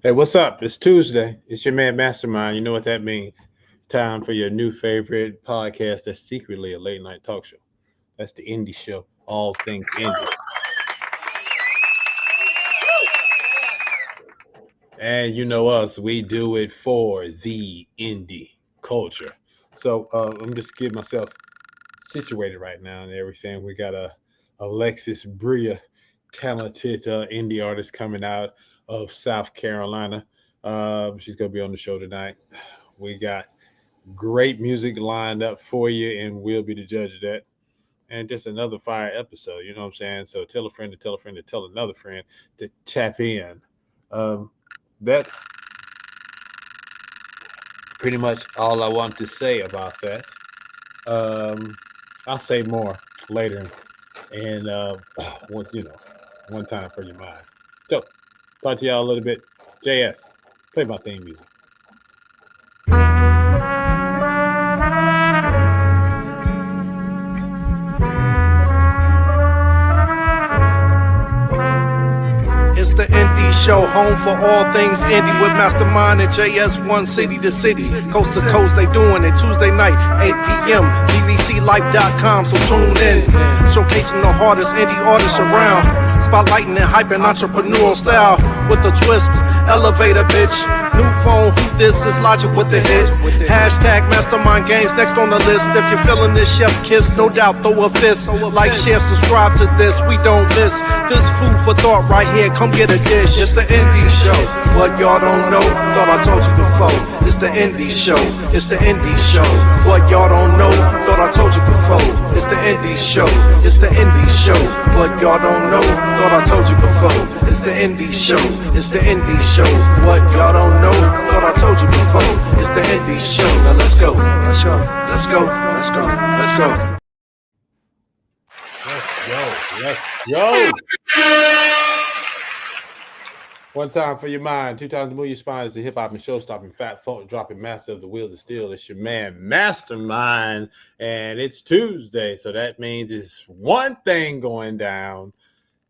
Hey, what's up? It's Tuesday. It's your man Mastermind. You know what that means. Time for your new favorite podcast that's secretly a late night talk show. That's the Indie Show. All things indie. And you know us, we do it for the indie culture. So I'm just getting myself situated right now and everything. We got a Alexus Bria, talented indie artist coming out of South Carolina. She's gonna be on the show tonight. We got great music lined up for you, and we'll be the judge of that. And just another fire episode, you know what I'm saying? So tell a friend to tell a friend to tell another friend to tap in. That's pretty much all I want to say about that. I'll say more later, and once one time for your mind. So talk to y'all a little bit. JS, play my theme music. It's the Indie Show, home for all things indie with Mastermind and JS1 city to city, coast to coast. They doing it Tuesday night, 8 p.m. GVClife.com, so tune in. Showcasing the hardest indie artists around, spotlighting and hyping entrepreneurial style with a twist. Elevator, bitch. New phone, who this is Logic with the hit. Hashtag Mastermind Games next on the list. If you're feeling this chef kiss, no doubt throw a fist. Like, share, subscribe to this. We don't miss this food for thought right here. Come get a dish. It's the Indie Show. What y'all don't know, thought I told you before. It's the Indie Show. It's the Indie Show. What y'all don't know, thought I told you before. It's the Indie Show. It's the Indie Show. What y'all don't know, thought I told you before. It's the Indie Show. It's the Indie Show. What y'all don't know, thought I told you before. It's the Indie Show. Now let's go. Let's go. Let's go. Let's go. Let's go. Let's go. One time for your mind, two times to move your spine. Is the hip hop and show stopping, fat, funk dropping, master of the wheels of steel. It's your man Mastermind, and it's Tuesday, so that means it's one thing going down.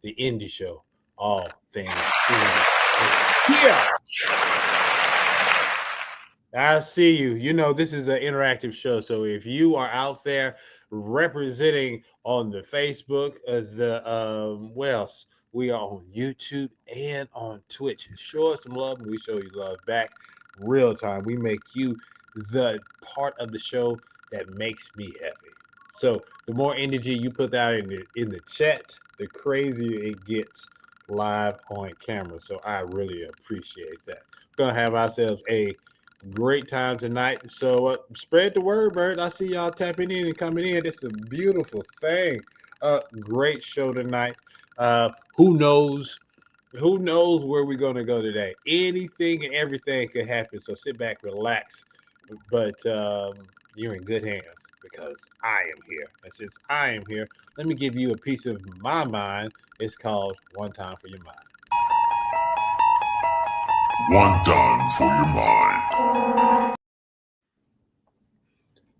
The Indie Show, all things indie. Yeah. I see you. You know, this is an interactive show. So if you are out there representing on the Facebook, we are on YouTube and on Twitch. Show us some love and we show you love back real time. We make you the part of the show that makes me happy. So the more energy you put out in the chat, the crazier it gets live on camera. So I really appreciate that. We're going to have ourselves a great time tonight. So spread the word, Bert. I see y'all tapping in and coming in. It's a beautiful thing. Great show tonight. Who knows where we're going to go today? Anything and everything could happen. So sit back, relax. But you're in good hands because I am here. And since I am here, let me give you a piece of my mind. It's called One Time for Your Mind. One time for your mind.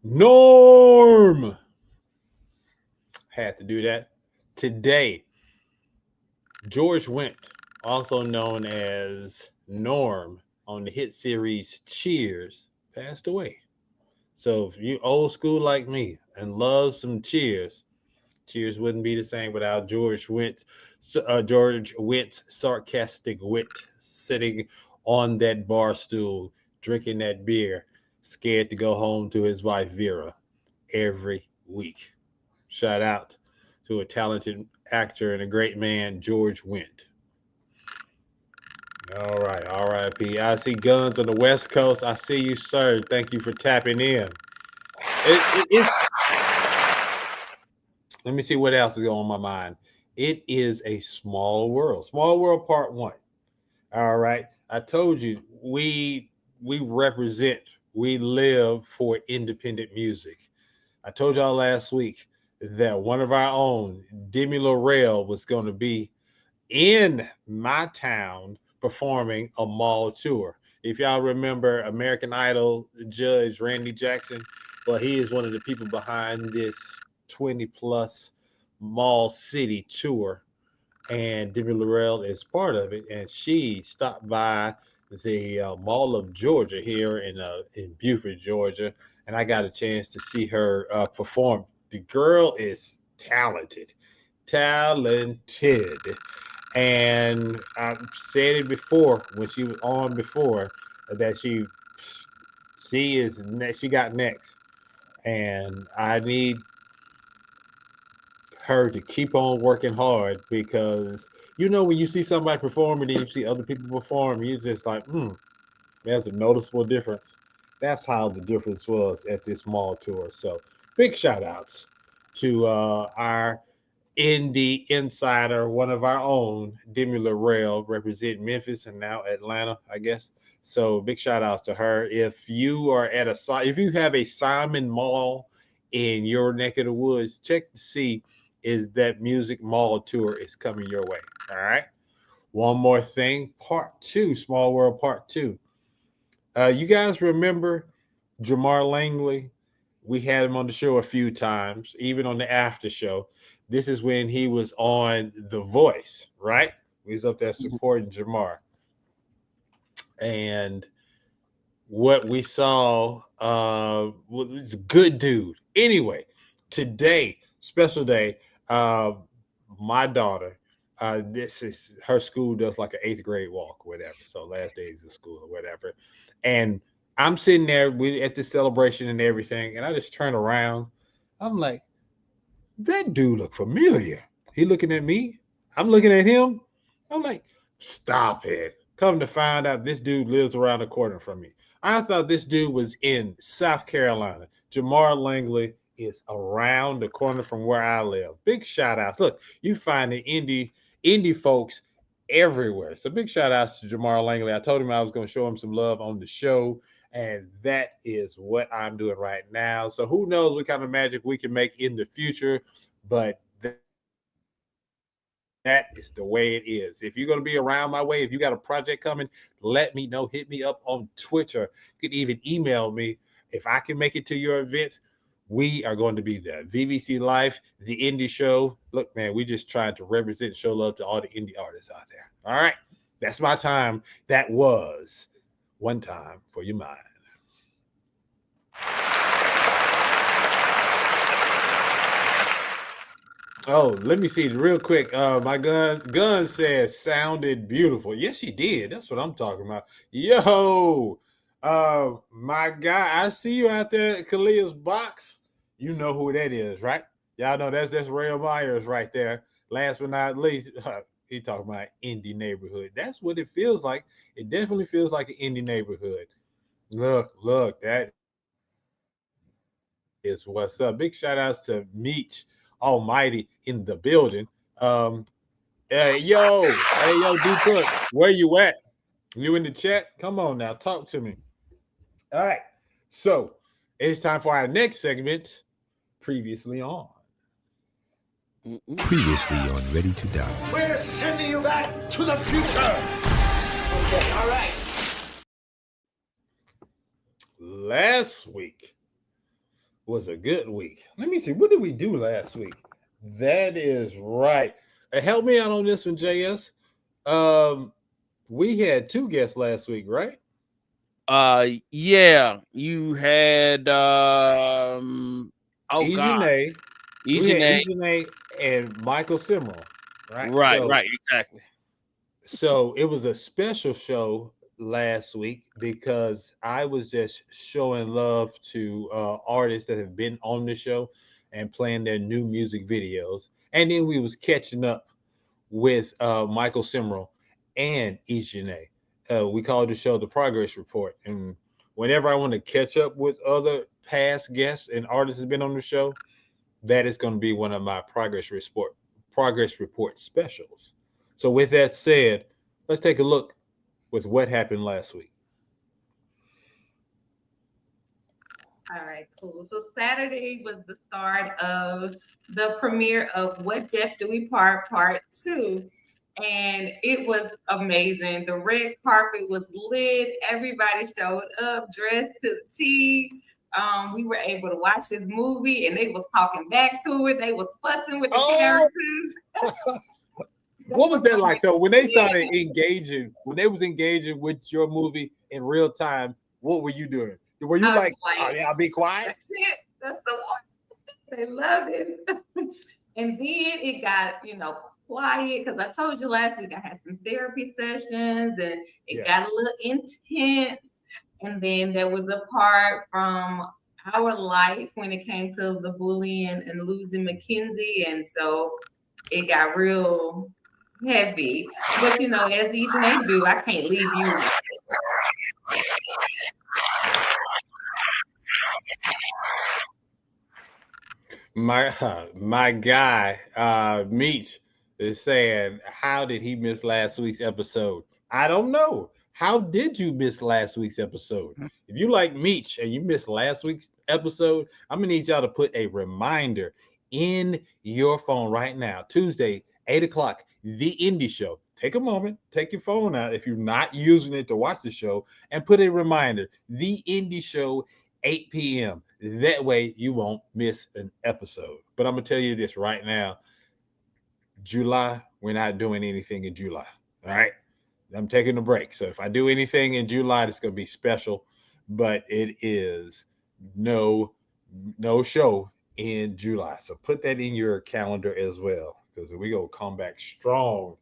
Norm. Had to do that. Today, George Wendt, also known as Norm on the hit series Cheers, passed away. So if you old school like me and love some Cheers, Cheers wouldn't be the same without George Went's sarcastic wit sitting on that bar stool, drinking that beer, scared to go home to his wife Vera every week. Shout out to a talented actor and a great man, George Wendt. All right, R.I.P. I see Guns on the West Coast. I see you, sir. Thank you for tapping in. It's let me see what else is on my mind. It is a small world. Small world part one. All right. I told you we represent, we live for independent music. I told y'all last week that one of our own, Demi Laurel, was going to be in my town performing a mall tour. If y'all remember American Idol judge Randy Jackson, well, he is one of the people behind this 20 plus mall city tour, and Demi Laurel is part of it. And she stopped by the Mall of Georgia here in Beaufort, Georgia, and I got a chance to see her perform. The girl is talented, talented. And I've said it before when she was on before that she got next, and I need her to keep on working hard because when you see somebody performing and you see other people perform, you just like, there's a noticeable difference. That's how the difference was at this mall tour. So big shout outs to our indie insider, one of our own, Demi Laurel, representing Memphis and now Atlanta, I guess. So big shout outs to her. If you are if you have a Simon Mall in your neck of the woods, check to see is that music mall tour is coming your way. All right. One more thing, part two, Small World part two. You guys remember Jamar Langley? We had him on the show a few times, even on the after show. This is when he was on The Voice, right? He was up there supporting Jamar. And what we saw was a good dude. Anyway, today, special day, my daughter, this is her school does like an 8th grade walk, whatever. So last days of school or whatever. And I'm sitting there at the celebration and everything, and I just turn around. I'm like, that dude look familiar. He looking at me. I'm looking at him. I'm like, stop it. Come to find out this dude lives around the corner from me. I thought this dude was in South Carolina. Jamar Langley is around the corner from where I live. Big shout outs. Look, you find the indie folks everywhere. So big shout outs to Jamar Langley. I told him I was going to show him some love on the show, and that is what I'm doing right now. So who knows what kind of magic we can make in the future, but that is the way it is. If you're going to be around my way, if you got a project coming, let me know. Hit me up on Twitter. You can even email me. If I can make it to your event, we are going to be there. VBC Life, the indie show. Look, man, we just trying to represent and show love to all the indie artists out there. All right. That's my time. That was One Time for Your Mind. Oh, let me see real quick. My gun says sounded beautiful. Yes, she did. That's what I'm talking about. Yo, my guy, I see you out there at Kalia's box. You know who that is, right? Y'all know that's Rail Myers right there. Last but not least, he talking about indie neighborhood. That's what it feels like. It definitely feels like an indie neighborhood. Look, that is what's up. Big shout outs to Meech Almighty in the building. Hey yo, D-Cook, where you at? You in the chat? Come on now, talk to me. All right, so it's time for our next segment. Previously on Ready to Die. We're sending you back to the future. Okay, all right. Last week was a good week. Let me see. What did we do last week? That is right. Help me out on this one, JS. We had 2 guests last week, right? Yeah, you had oh god, Ejanae. We had Ejanae. Ejanae and Michael Simmerl, right? Right, right, exactly. So it was a special show last week because I was just showing love to artists that have been on the show and playing their new music videos. And then we was catching up with Michael Simmerl and Ejanae. We called the show the Progress Report. And whenever I want to catch up with other past guests and artists that have been on the show, that is going to be one of my progress report specials. So with that said, let's take a look with what happened last week. All right, cool. So Saturday was the start of the premiere of What Death Do We Part 2. And it was amazing. The red carpet was lit. Everybody showed up dressed to the T. We were able to watch this movie and they was talking back to it. They was fussing with the characters. What was that like? So when they started engaging, when they was engaging with your movie in real time, what were you doing? Were you like, oh yeah, I'll be quiet? That's it. That's the one. They loved it. And then it got, quiet because I told you last week I had some therapy sessions and it got a little intense. And then there was a part from our life when it came to the bullying and losing Mackenzie. And so it got real heavy. But, as each and they do, I can't leave you. My guy, Meech, is saying, how did he miss last week's episode? I don't know. How did you miss last week's episode? If you like Meech and you missed last week's episode, I'm gonna need y'all to put a reminder in your phone right now. Tuesday, 8 o'clock, The Indie Show. Take a moment, take your phone out if you're not using it to watch the show, and put a reminder. The Indie Show, 8 p.m. That way you won't miss an episode. But I'm gonna tell you this right now. July, we're not doing anything in July. All right. I'm taking a break. So if I do anything in July, it's gonna be special, but it is no show in July. So put that in your calendar as well, because we're gonna come back strong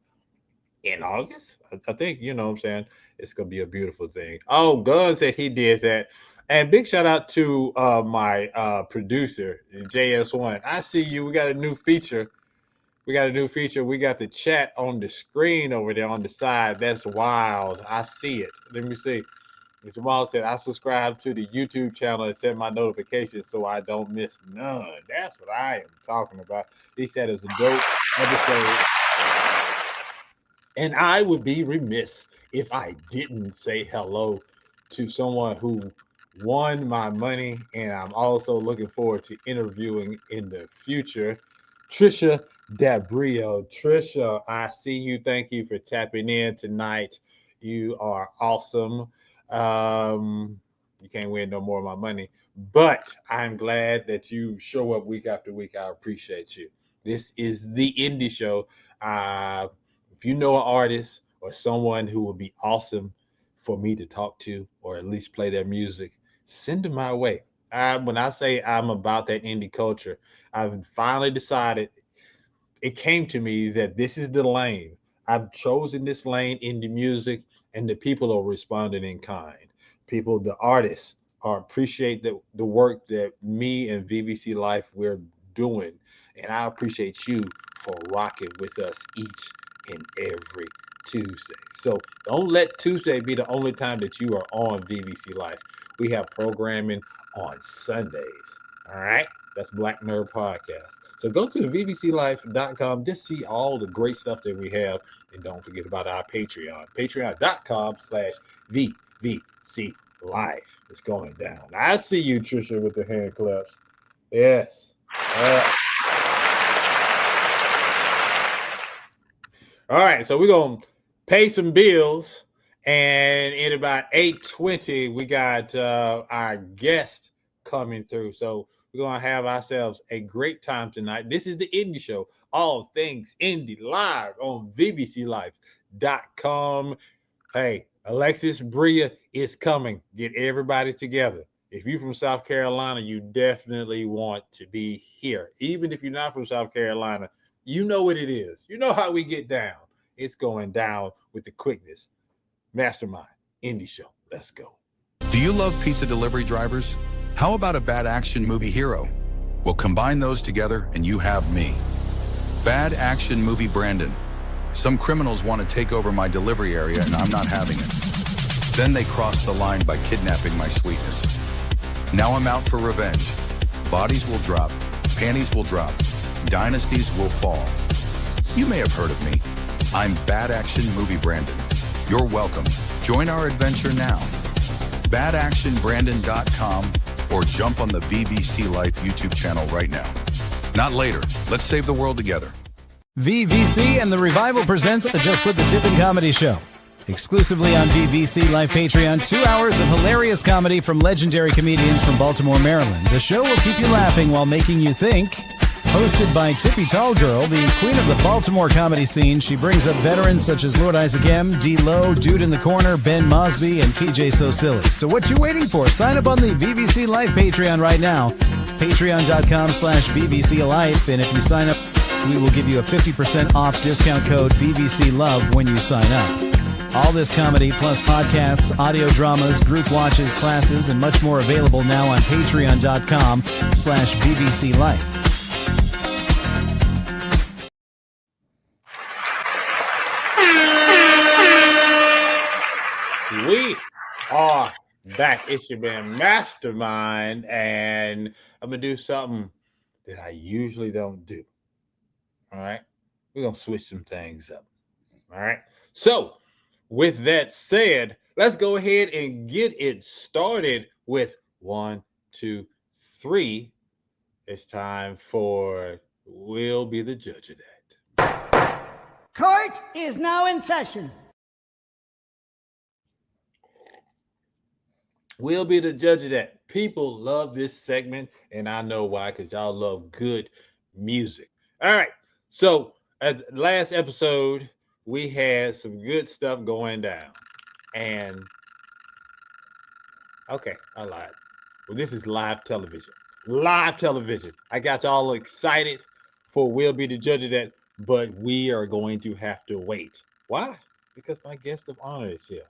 in August. I think, you know what I'm saying? It's gonna be a beautiful thing. Oh, Gunn said he did that. And big shout out to my producer, JS1. I see you. We got a new feature. We got the chat on the screen over there on the side. That's wild. I see it. Let me see. Jamal said, I subscribe to the YouTube channel and set my notifications so I don't miss none. That's what I am talking about. He said it was a dope episode. And I would be remiss if I didn't say hello to someone who won my money, and I'm also looking forward to interviewing in the future, Trisha Dabrio. Trisha, I see you. Thank you for tapping in tonight. You are awesome. You can't win no more of my money, but I'm glad that you show up week after week. I appreciate you. This is The Indie Show. If you know an artist or someone who would be awesome for me to talk to or at least play their music, send them my way. When I say I'm about that indie culture, I've finally decided, it came to me that this is the lane. I've chosen this lane in the music, and the people are responding in kind. People, the artists, appreciate the work that me and VVC Life we're doing, and I appreciate you for rocking with us each and every Tuesday. So don't let Tuesday be the only time that you are on VVC Life. We have programming on Sundays. All right. That's Black Nerd Podcast. So go to the vvclife.com. Just see all the great stuff that we have. And don't forget about our Patreon. Patreon.com/VVC Life. It's going down. I see you, Trisha, with the hand claps. Yes. All right. So we're going to pay some bills. And in about 8:20, we got our guest coming through. So we're going to have ourselves a great time tonight. This is the Indie Show. All things indie live on vvclife.com. Hey, Alexus Bria is coming. Get everybody together. If you're from South Carolina, you definitely want to be here. Even if you're not from South Carolina, you know what it is. You know how we get down. It's going down with the quickness. Mastermind, Indie Show. Let's go. Do you love pizza delivery drivers? How about a bad action movie hero? Well, combine those together and you have me. Bad action movie Brandon. Some criminals want to take over my delivery area and I'm not having it. Then they cross the line by kidnapping my sweetness. Now I'm out for revenge. Bodies will drop, panties will drop, dynasties will fall. You may have heard of me. I'm Bad Action Movie Brandon. You're welcome. Join our adventure now. badactionbrandon.com or jump on the VVC Life YouTube channel right now. Not later. Let's save the world together. VVC and The Revival presents a Just Put the Tip in Comedy show. Exclusively on VVC Live Patreon, 2 hours of hilarious comedy from legendary comedians from Baltimore, Maryland. The show will keep you laughing while making you think. Hosted by Tippy Tallgirl, the queen of the Baltimore comedy scene, she brings up veterans such as Lord Isaac M., D-Lo, Dude in the Corner, Ben Mosby, and TJ So Silly. So what you waiting for? Sign up on the VVC Live Patreon right now. Patreon.com/VVC Life. And if you sign up, we will give you a 50% off discount code VVC Love when you sign up. All this comedy plus podcasts, audio dramas, group watches, classes, and much more available now on patreon.com/VVC Life. We are back. It's your man Mastermind, and I'm gonna do something that I usually don't do. All right, we're gonna switch some things up. All right, so with that said, let's go ahead and get it started with 1, 2, 3. It's time for We'll Be the Judge of That. Court is now in session. We'll be the judge of that. People love this segment, and I know why, because y'all love good music. All right. So at the last episode, we had some good stuff going down. And okay, I lied. Well, this is live television. Live television. I got y'all excited for We'll Be the Judge of That, but we are going to have to wait. Why? Because my guest of honor is here.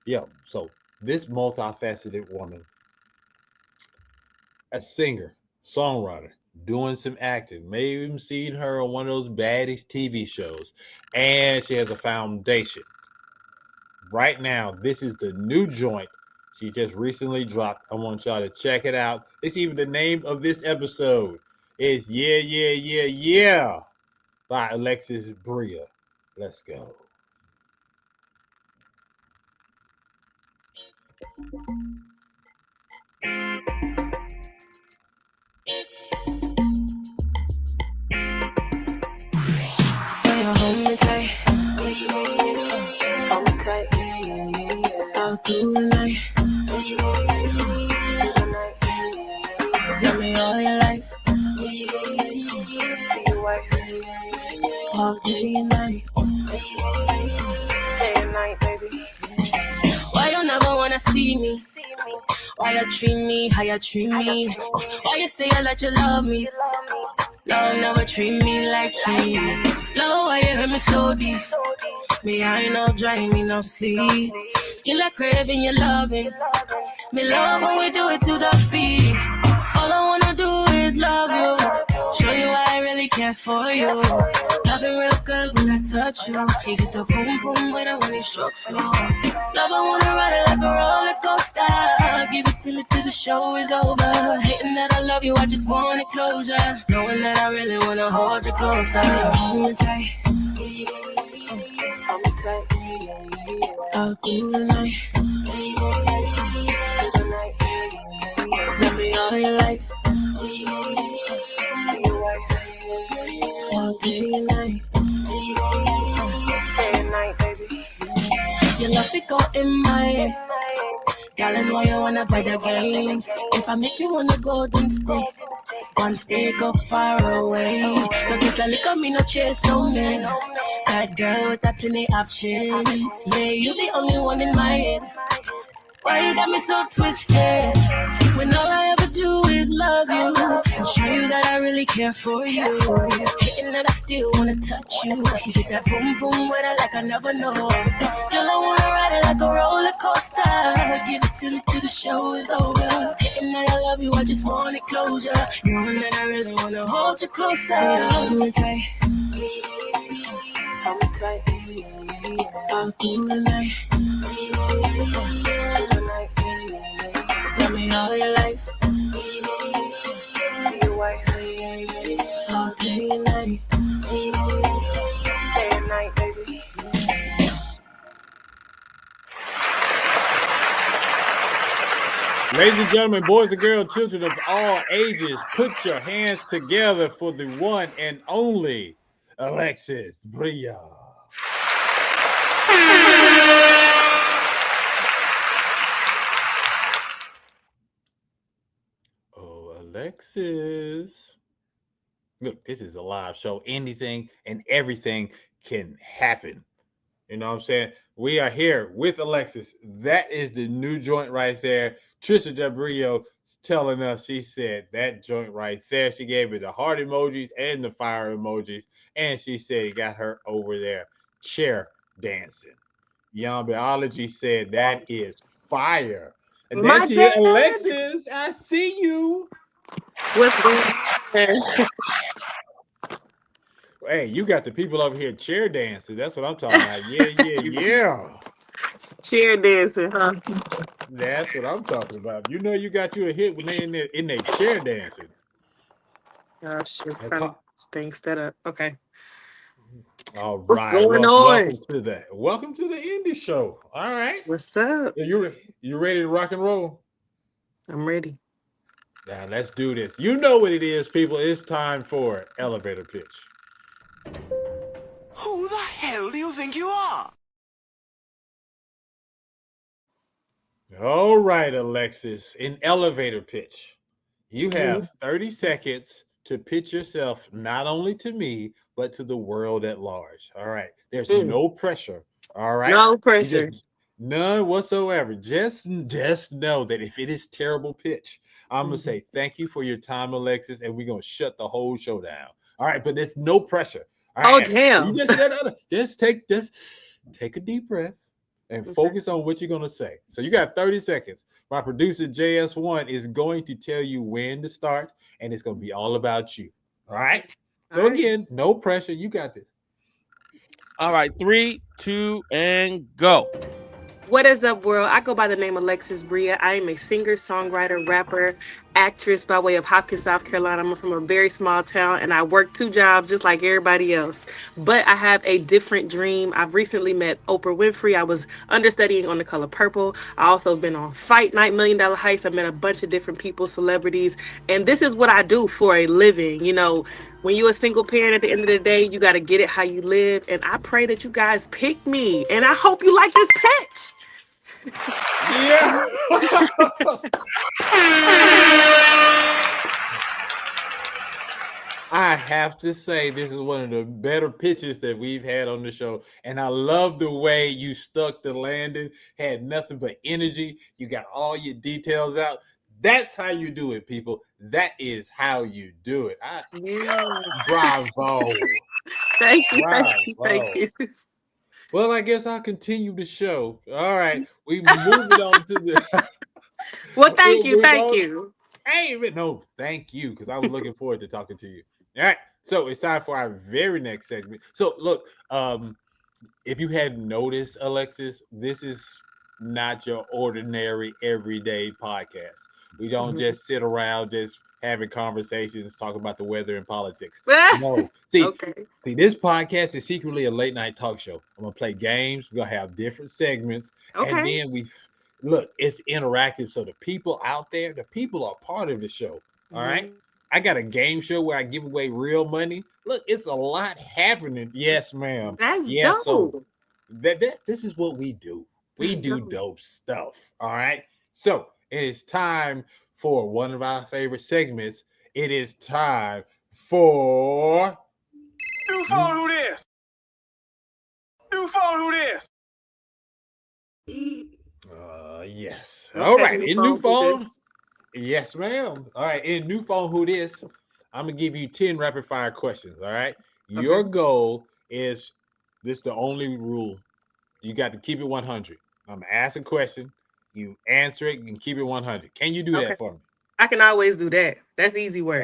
Yeah, so this multifaceted woman, a singer, songwriter, doing some acting, maybe even seen her on one of those baddest TV shows, and she has a foundation. Right now, this is the new joint she just recently dropped. I want y'all to check it out. It's even the name of this episode. It's Yeah, Yeah, Yeah, Yeah by Alexus Bria. Let's go. Hold me tight. All through the night. Love me all your life. Be your wife. All day and night. Day and night, baby. Why you never wanna see me? Why you treat me how you treat me? Why you say that you love me? Love never treat me like you. Love, why you hurt me so deep? Me, I ain't no dry, me no sleep. Still I craving your loving. Me love when we do it to the beat. All I wanna do is love you. Show you why I really care for you. Loving real good when I touch you. You get the boom boom when it strokes you. Love, I wanna ride it like a roller coaster. Give it to me till the show is over. Hating that I love you, I just want it closure. Knowing that I really wanna hold you closer. Hold me tight. Hold me tight. All through the night. Love me all your life. Be your wife. All day and night. Day and night, baby. Your love it go in my head. Girl, I know you wanna play the games. If I make you wanna go, then stay. One stay, go far away. No just like lick up me, no chase, no man. That girl with that plenty options. Yeah, you the only one in my head. Why you got me so twisted? When all I ever do is love you and show you that I really care for you. Hating that I still wanna touch you. You get that boom boom with it like I never know. Still I wanna ride it like a roller coaster. Give it till the show is over. Hating that I love you, I just want it closure. You know that I really wanna hold you closer. Hold me tight. Hold me tight. All through the night. Love me all your life. Be your wife. All day and night. Day and night, baby. Ladies and gentlemen, boys and girls, children of all ages, put your hands together for the one and only Alexus Bria. Oh, Alexus. Look, this is a live show. Anything and everything can happen. You know what I'm saying? We are here with Alexus. That is the new joint right there. Trisha Del Brio telling us, she said that joint right there. She gave it the heart emojis and the fire emojis. And she said it got her over there chair dancing. Young Biology said that is fire. And that's you, Alexus. I see you. What's going on? Hey, you got the people over here chair dancing. That's what I'm talking about. Yeah. Chair dancing, huh? That's what I'm talking about. You know, you got you a hit when they in their chair dancing. Oh shit! Trying to things that up. Okay. All What's right. going Well, on? welcome to the indie show. All right. What's up? You ready to rock and roll? I'm ready. Now let's do this. You know what it is, people. It's time for elevator pitch. Who the hell do you think you are? All right, Alexus. In elevator pitch, you have 30 seconds to pitch yourself not only to me, but to the world at large. All right. There's no pressure. All right. No pressure. None whatsoever. Just know that if it is terrible pitch, I'm going to say thank you for your time, Alexus, and we're going to shut the whole show down. All right. But there's no pressure. All right. Damn. You just take a deep breath and focus on what you're going to say. So you got 30 seconds. My producer, JS1, is going to tell you when to start, and it's going to be all about you. All right? So again, no pressure. You got this. All right. 3, 2, and go. What is up, world? I go by the name Alexus Bria. I am a singer, songwriter, rapper, actress by way of Hopkins, South Carolina. I'm from a very small town, and I work 2 jobs just like everybody else. But I have a different dream. I've recently met Oprah Winfrey. I was understudying on The Color Purple. I also been on Fight Night, $1 Million Heist. I met a bunch of different people, celebrities. And this is what I do for a living. You know, when you're a single parent, at the end of the day, you got to get it how you live. And I pray that you guys pick me. And I hope you like this pitch. Yeah. I have to say, this is one of the better pitches that we've had on the show. And I love the way you stuck the landing, had nothing but energy. You got all your details out. That's how you do it, people. That is how you do it. Bravo. Thank you. Bravo. Thank you. Well, I guess I'll continue the show. All right. We move it on to the... Well, thank you. Hey, no, thank you, because I was looking forward to talking to you. All right. So it's time for our very next segment. So look, if you hadn't noticed, Alexus, this is not your ordinary everyday podcast. We don't just sit around just having conversations, talking about the weather and politics. No. See, this podcast is secretly a late night talk show. I'm gonna play games. We're gonna have different segments, and then it's interactive. So the people out there, the people are part of the show. All right. I got a game show where I give away real money. Look, it's a lot happening. Yes, ma'am. That's dope. So this is what we do. We do dope stuff. All right. So it is time for one of our favorite segments. It is time for New phone, who this? New phone, who this? yes. All Okay, right. new In new phone, who phone. this? Yes, ma'am. All right. In new phone, who this? I'm gonna give you 10 rapid fire questions. All right. Okay. Your goal is this the only rule. You got to keep it 100. I'm gonna ask a question. You answer it and keep it 100. Can you do Okay. that for me? I can always do that. That's easy work.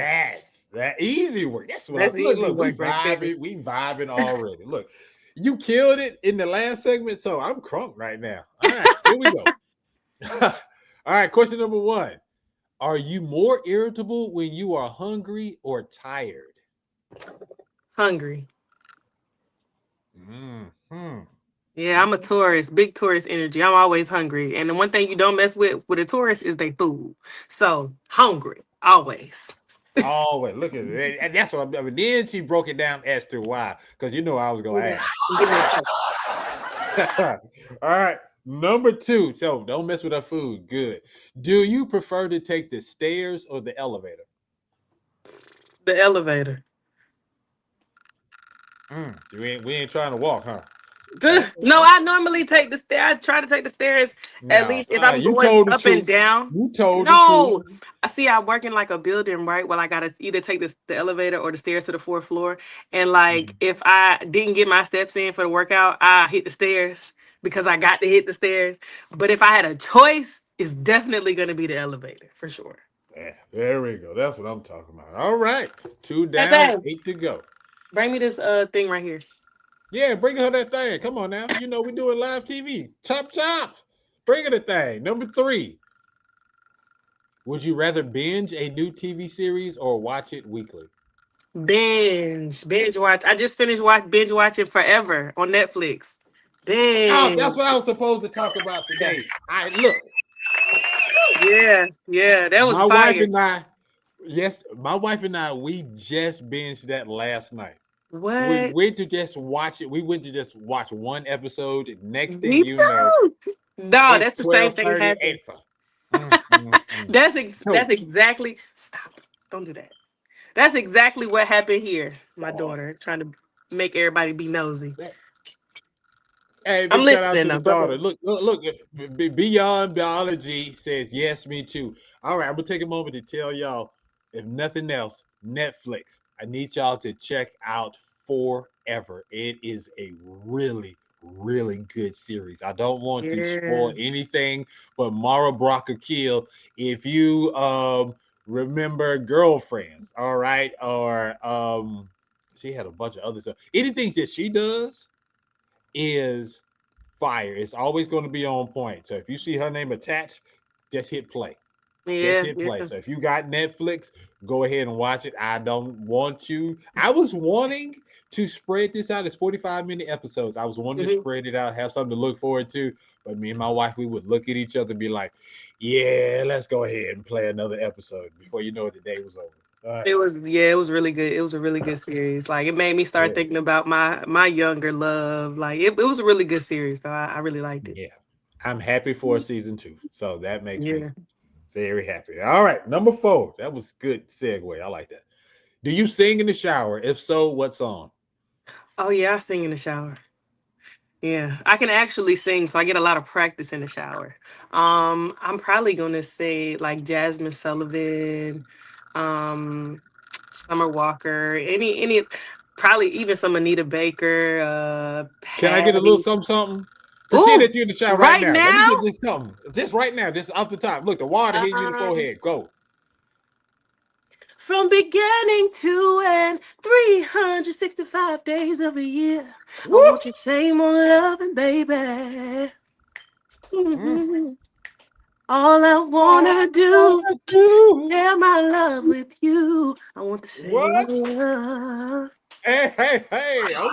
That easy work. That's what That's easy look, we work right there. vibing already. Look, you killed it in the last segment, so I'm crunk right now. All right, here we go. All right, question number 1. Are you more irritable when you are hungry or tired? Hungry. Mm-hmm. Yeah, I'm a tourist, big tourist energy. I'm always hungry. And the one thing you don't mess with a tourist is they food. So hungry, always. Always look at it. And that's what I mean. Then she broke it down as to why, because you know I was gonna ask. Give me a second. All right. Number 2. So don't mess with our food. Good. Do you prefer to take the stairs or the elevator? The elevator. We ain't trying to walk, huh? No, I normally take the stair. I try to take the stairs at No. least if I'm You going told the up and truth. down. You told the No, truth. I see. I work in like a building, right? Well, I gotta either take the elevator or the stairs to the 4th floor. And like, if I didn't get my steps in for the workout, I hit the stairs because I got to hit the stairs. But if I had a choice, it's definitely gonna be the elevator for sure. Yeah, there we go. That's what I'm talking about. All right. 2 Hey, down, babe, 8 to go. bring me this thing right here. Yeah, bring her that thing. Come on now. You know we're doing live TV. Chop chop. Bring her the thing. Number 3. Would you rather binge a new TV series or watch it weekly? Binge watch. I just finished binge watching Forever on Netflix. Oh, that's Binge. what I was supposed to talk about today. I look, Yeah, that was my wife fire. and I, yes, my wife and I, we just binged that last night. We What? went to just watch it. We went to just watch one episode. Next thing Me you know, too. No, it's that's the same thing 12:38. happened. That's So, exactly. Stop. Don't do that. That's exactly what happened here. My daughter trying to make everybody be nosy. hey, I'm big shout out listening to the now. Go daughter. ahead. Look. Beyond Biology says yes, me too. All right, I'm gonna take a moment to tell y'all, if nothing else, Netflix. I need y'all to check out Forever. It is a really, really good series. I don't want to Yeah. spoil anything, but Mara Brock Akil, if you remember Girlfriends, all right, or she had a bunch of other stuff. Anything that she does is fire. It's always going to be on point. So if you see her name attached, just hit play. Just Yeah. hit play. So if you got Netflix, go ahead and watch it. I don't want you. I was wanting to spread this out. It's 45-minute episodes. I was wanting to spread it out, have something to look forward to. But me and my wife, we would look at each other and be like, yeah, let's go ahead and play another episode. Before you know it, the day was over. It was really good. It was a really good series. Like it made me start thinking about my younger love. Like it was a really good series. So I really liked it. Yeah. I'm happy for season 2. So that makes me very happy. All right. Number 4. That was good segue. I like that. Do you sing in the shower? If so, what song? Oh yeah, I sing in the shower. Yeah, I can actually sing, so I get a lot of practice in the shower. I'm probably gonna say like Jasmine Sullivan, um, Summer Walker, any, probably even some Anita Baker, Can I get a little Patty. something? Pretend Ooh, that you're in the shower right right now. Let me now? get this something. Just right now, just off the top. Look, the water hitting you in the forehead. Go. From beginning to end, 365 days of a year. I want your same old loving, baby. Mhm. All I wanna do, share my love with you. I want the same What? love. Hey. Okay.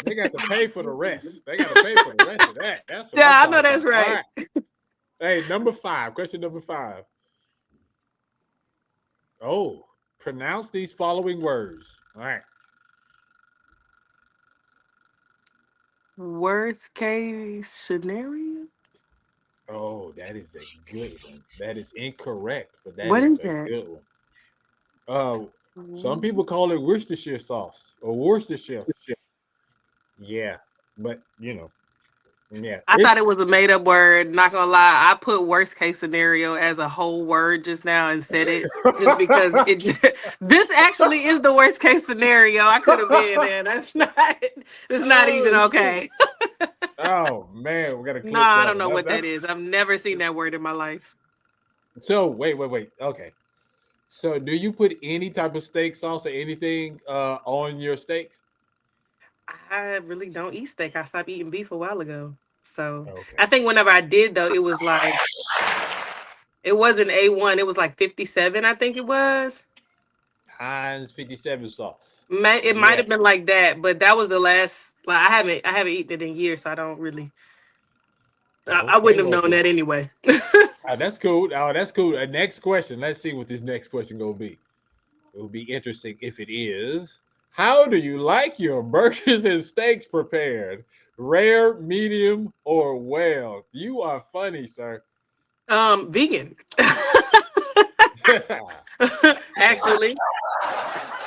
They got to pay for the rest. They got to pay for the rest of that. That's what I'm Yeah, I know talking that's about. All right. right. Hey, number 5. Question number 5. Oh, pronounce these following words. All right. Worst case scenario? Oh, that is a good one. That is incorrect, but that What is is a that? good one. Some people call it Worcestershire sauce or Worcestershire. Yeah, but yeah, I thought it was a made up word. Not gonna lie, I put worst case scenario as a whole word just now and said it just because this actually is the worst case scenario I could have been in. That's not. It's not even Oh shit! okay. Oh man, we gotta Nah, clip I that don't one. know what that That's is. I've never seen that word in my life. so. Wait. Okay. So, do you put any type of steak sauce or anything on your steaks? I really don't eat steak. I stopped eating beef a while ago. So Okay. I think whenever I did though, it was like it wasn't A1, it was like 57, I think it was. Heinz 57 sauce. It might Yeah. have been like that, but that was the last. Well, I haven't eaten it in years, so I don't really. I Okay. wouldn't have Well, known that anyway. that's cool. Oh, that's cool. Next question. Let's see what this next question gonna be. It will be interesting if it is. How do you like your burgers and steaks prepared? Rare, medium, or well? You are funny, sir. Vegan. Actually.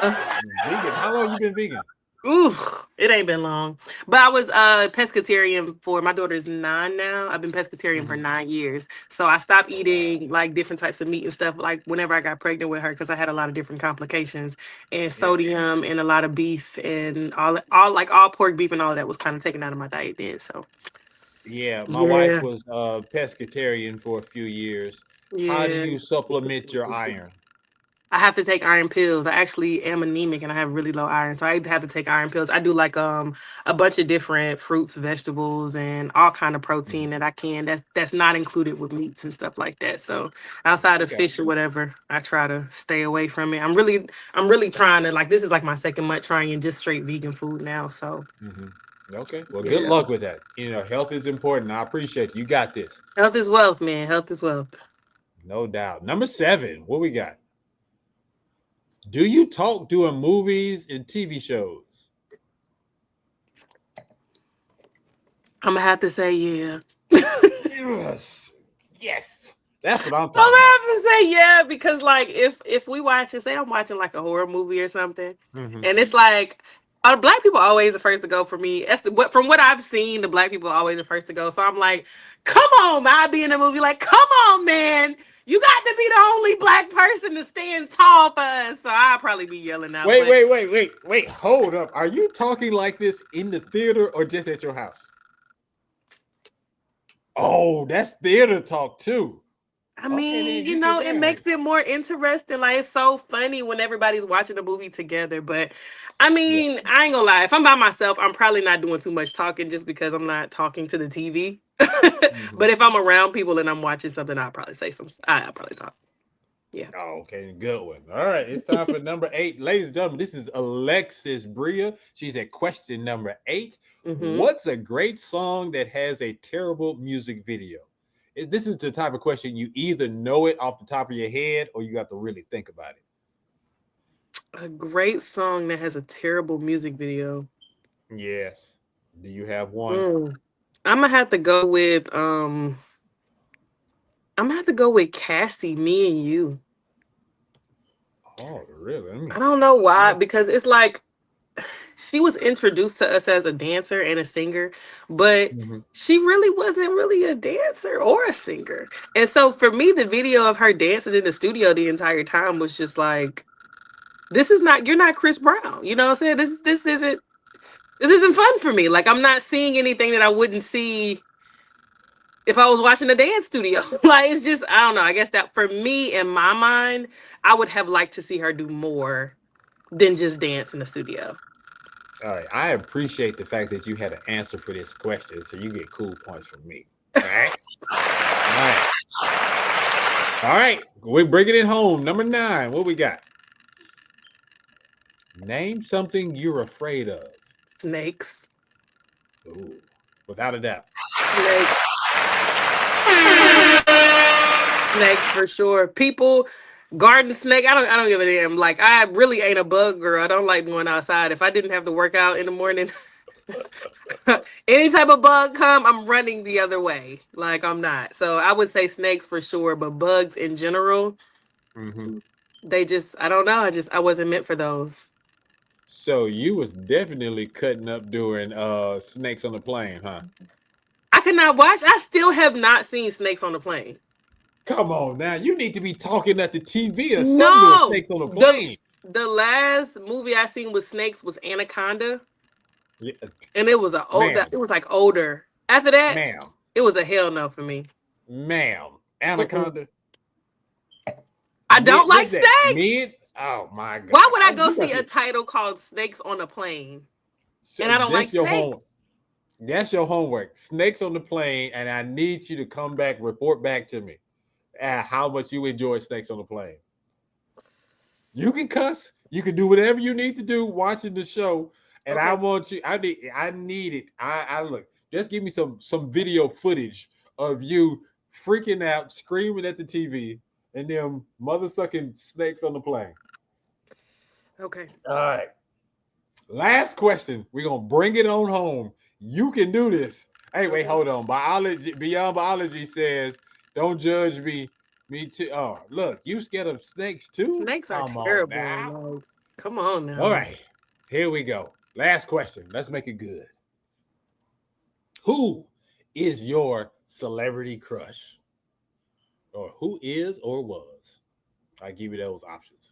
Vegan. How long you been vegan? Ooh, it ain't been long. But I was pescatarian for my daughter's 9 now. I've been pescatarian for 9 years. So I stopped eating like different types of meat and stuff like whenever I got pregnant with her because I had a lot of different complications and sodium and a lot of beef and all pork beef and all of that was kind of taken out of my diet then. So Yeah, my wife yeah. was pescatarian for a few years. How do Yeah. you supplement your iron? I have to take iron pills. I actually am anemic and I have really low iron, so I have to take iron pills. I do like a bunch of different fruits, vegetables, and all kind of protein that I can. That's not included with meats and stuff like that. So outside of Okay. fish or whatever, I try to stay away from it. I'm really trying to like this is like my second month trying just straight vegan food now. So Okay. Well, good yeah, luck with that. Health is important. I appreciate you. You got this. health is wealth, man. Health is wealth. No doubt. Number 7. What we got? Do you talk during movies and TV shows? I'm gonna have to say yeah. Yes. Yes. That's what I'm I'm talking gonna about. have to say yeah because like if we watch it, say I'm watching like a horror movie or something, and it's like black people are always the first to go for me. From what I've seen, the black people are always the first to go. So I'm like, come on, man. I'll be in the movie like, come on, man. You got to be the only black person to stand tall for us. So I'll probably be yelling out. Wait. Hold up. Are you talking like this in the theater or just at your house? Oh, that's theater talk too. I mean, it makes it more interesting. Like, it's so funny when everybody's watching a movie together. But I mean, I ain't gonna lie. If I'm by myself, I'm probably not doing too much talking just because I'm not talking to the TV. But if I'm around people and I'm watching something, I'll probably say I'll probably talk. Yeah. Oh, okay, good one. All right, it's time for number 8. Ladies and gentlemen, this is Alexus Bria. She's at question number 8. What's a great song that has a terrible music video? This is the type of question you either know it off the top of your head or you got to really think about it. A great song that has a terrible music video. Yes. Do you have one? I'm gonna have to go with Cassie, Me and You. Oh, really? I don't know why, because it's like she was introduced to us as a dancer and a singer, but she really wasn't really a dancer or a singer. And so for me, the video of her dancing in the studio the entire time was just like, you're not Chris Brown. You know what I'm saying? This isn't fun for me. Like, I'm not seeing anything that I wouldn't see if I was watching a dance studio. Like, it's just, I don't know. I guess that for me, in my mind, I would have liked to see her do more than just dance in the studio. All right. I appreciate the fact that you had an answer for this question, so you get cool points from me. All right. All right. We're bringing it home. Number 9. What we got? Name something you're afraid of. Snakes. Ooh, without a doubt. Snakes for sure. People, garden snake. I don't give a damn. Like, I really ain't a bug girl. I don't like going outside. If I didn't have to work out in the morning, Any type of bug come, I'm running the other way. Like I'm not. So I would say snakes for sure, but bugs in general, they just, I don't know. I wasn't meant for those. So you was definitely cutting up during Snakes on the Plane, huh? I cannot watch. I still have not seen Snakes on the Plane. Come on now, you need to be talking at the TV or something No, doing Snakes on the Plane. The last movie I seen with snakes was Anaconda. Yeah. And it was it was like older. After that, Ma'am. It was a hell no for me. Ma'am, Anaconda. I don't like snakes. Oh my God. Why would I go see a title called Snakes on a Plane? And I don't like snakes. That's your homework. Snakes on the Plane, and I need you to come back, report back to me how much you enjoy Snakes on the Plane. You can cuss. You can do whatever you need to do watching the show. And okay. I want you, I need it. I look, just give me some video footage of you freaking out, screaming at the TV, and them mother-sucking snakes on the plane. Okay. All right. Last question. We're going to bring it on home. You can do this. Hey, wait, hold on. Beyond Biology says, don't judge me. Me too. Oh, look, you scared of snakes too? Snakes are terrible. Come on now. All right. Here we go. Last question. Let's make it good. Who is your celebrity crush? Or who is or was? I give you those options.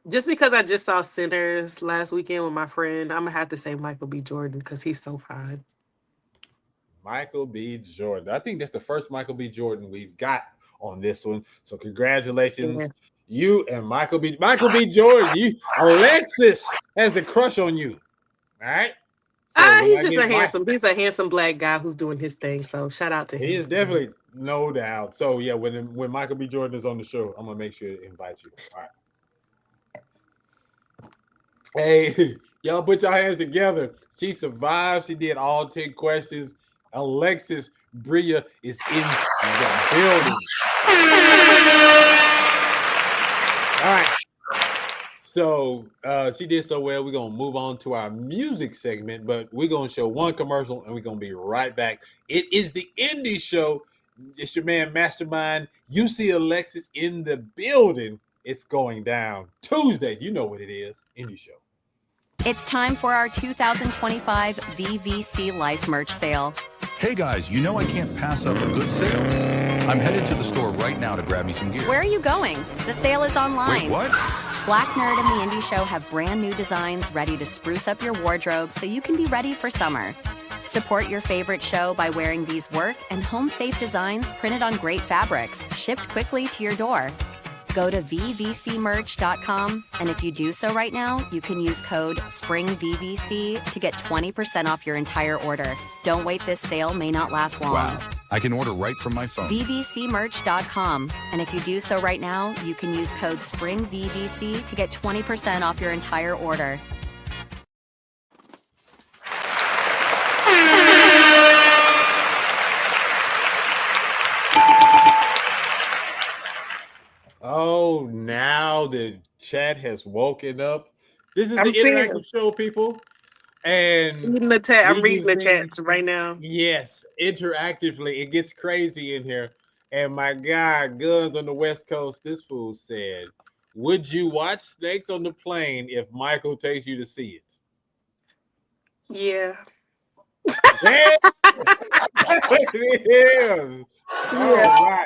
Just because I just saw Sinners last weekend with my friend, I'm going to have to say Michael B. Jordan because he's so fine. Michael B. Jordan. I think that's the first Michael B. Jordan we've got on this one. So congratulations. Yeah. You and Michael B. Jordan. Alexus has a crush on you. All right. So he's just he's a handsome black guy who's doing his thing. So shout out to him. He is definitely, no doubt. So yeah, when Michael B. Jordan is on the show, I'm gonna make sure to invite you. All right. Hey, y'all put your hands together. She survived. She did all 10 questions. Alexus Bria is in the building. All right. So she did so well. We're going to move on to our music segment, but we're going to show one commercial and we're going to be right back. It is the Indie Show. It's your man, Mastermind. You see Alexus in the building. It's going down Tuesdays. You know what it is. Indie Show. It's time for our 2025 VVC Life merch sale. Hey guys, you know I can't pass up a good sale. I'm headed to the store right now to grab me some gear. Where are you going? The sale is online. Wait, what? Black Nerd and the Indie Show have brand new designs ready to spruce up your wardrobe so you can be ready for summer. Support your favorite show by wearing these work and home-safe designs printed on great fabrics, shipped quickly to your door. Go to vvcmerch.com, and if you do so right now, you can use code SPRINGVVC to get 20% off your entire order. Don't wait, this sale may not last long. Wow, I can order right from my phone. vvcmerch.com, and if you do so right now, you can use code SPRINGVVC to get 20% off your entire order. Oh, now the chat has woken up. This is the interactive show, people. And I'm reading the chat right now. Yes, interactively. It gets crazy in here. And my guy, Guns on the West Coast, this fool said, would you watch Snakes on the Plane if Michael takes you to see it? Yeah. Yes. It is. All right.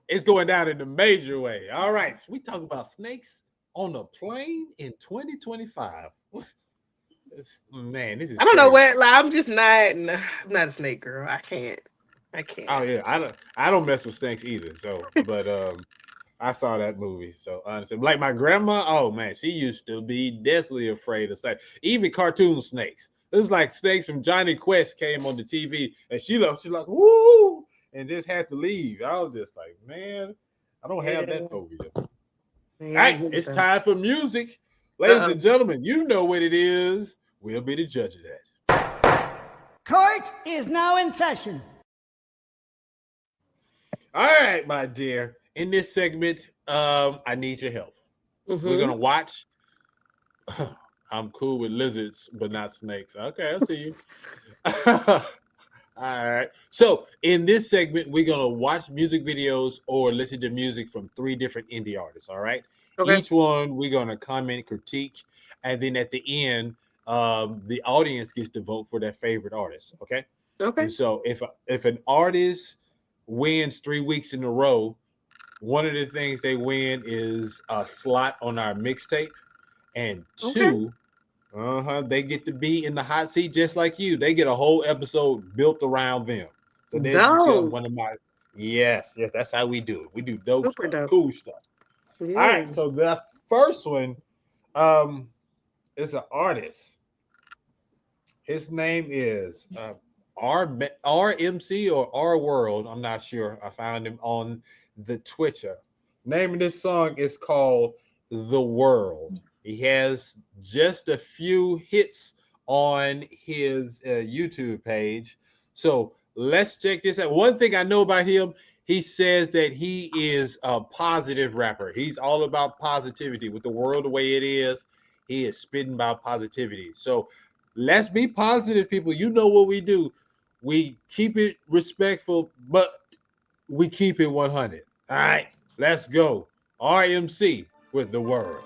It's going down in a major way. All right. So we talk about snakes on a plane in 2025. Man, this is I don't know what, like, I'm just I'm not a snake girl. I can't. Oh yeah, I don't mess with snakes either. So, but I saw that movie. So honestly, like my grandma, oh man, she used to be deathly afraid of snakes. Even cartoon snakes. It was like snakes from Johnny Quest came on the TV, and she's like, woo, and just had to leave. I was just like, man, I don't have that phobia. All right, it's time for music. Ladies and gentlemen, you know what it is. We'll be the judge of that. Court is now in session. All right, my dear. In this segment, I need your help. We're going to watch I'm cool with lizards, but not snakes. Okay, I see you. All right. So in this segment, we're gonna watch music videos or listen to music from 3 different indie artists. All right. Okay. Each one we're gonna comment, critique, and then at the end, the audience gets to vote for their favorite artist. Okay. Okay. And so if an artist wins 3 weeks in a row, one of the things they win is a slot on our mixtape, and 2. They get to be in the hot seat just like you. They get a whole episode built around them. So they become one of my yes, that's how we do it. We do dope Super stuff, dope. cool stuff. Yeah. All right, so the first one is an artist. His name is RMC or R World. I'm not sure. I found him on the Twitter. Name of this song is called The World. He has just a few hits on his YouTube page. So let's check this out. One thing I know about him, he says that he is a positive rapper. He's all about positivity. With the world the way it is, he is spitting about positivity. So let's be positive, people. You know what we do. We keep it respectful, but we keep it 100. All right, let's go. RMC with The World.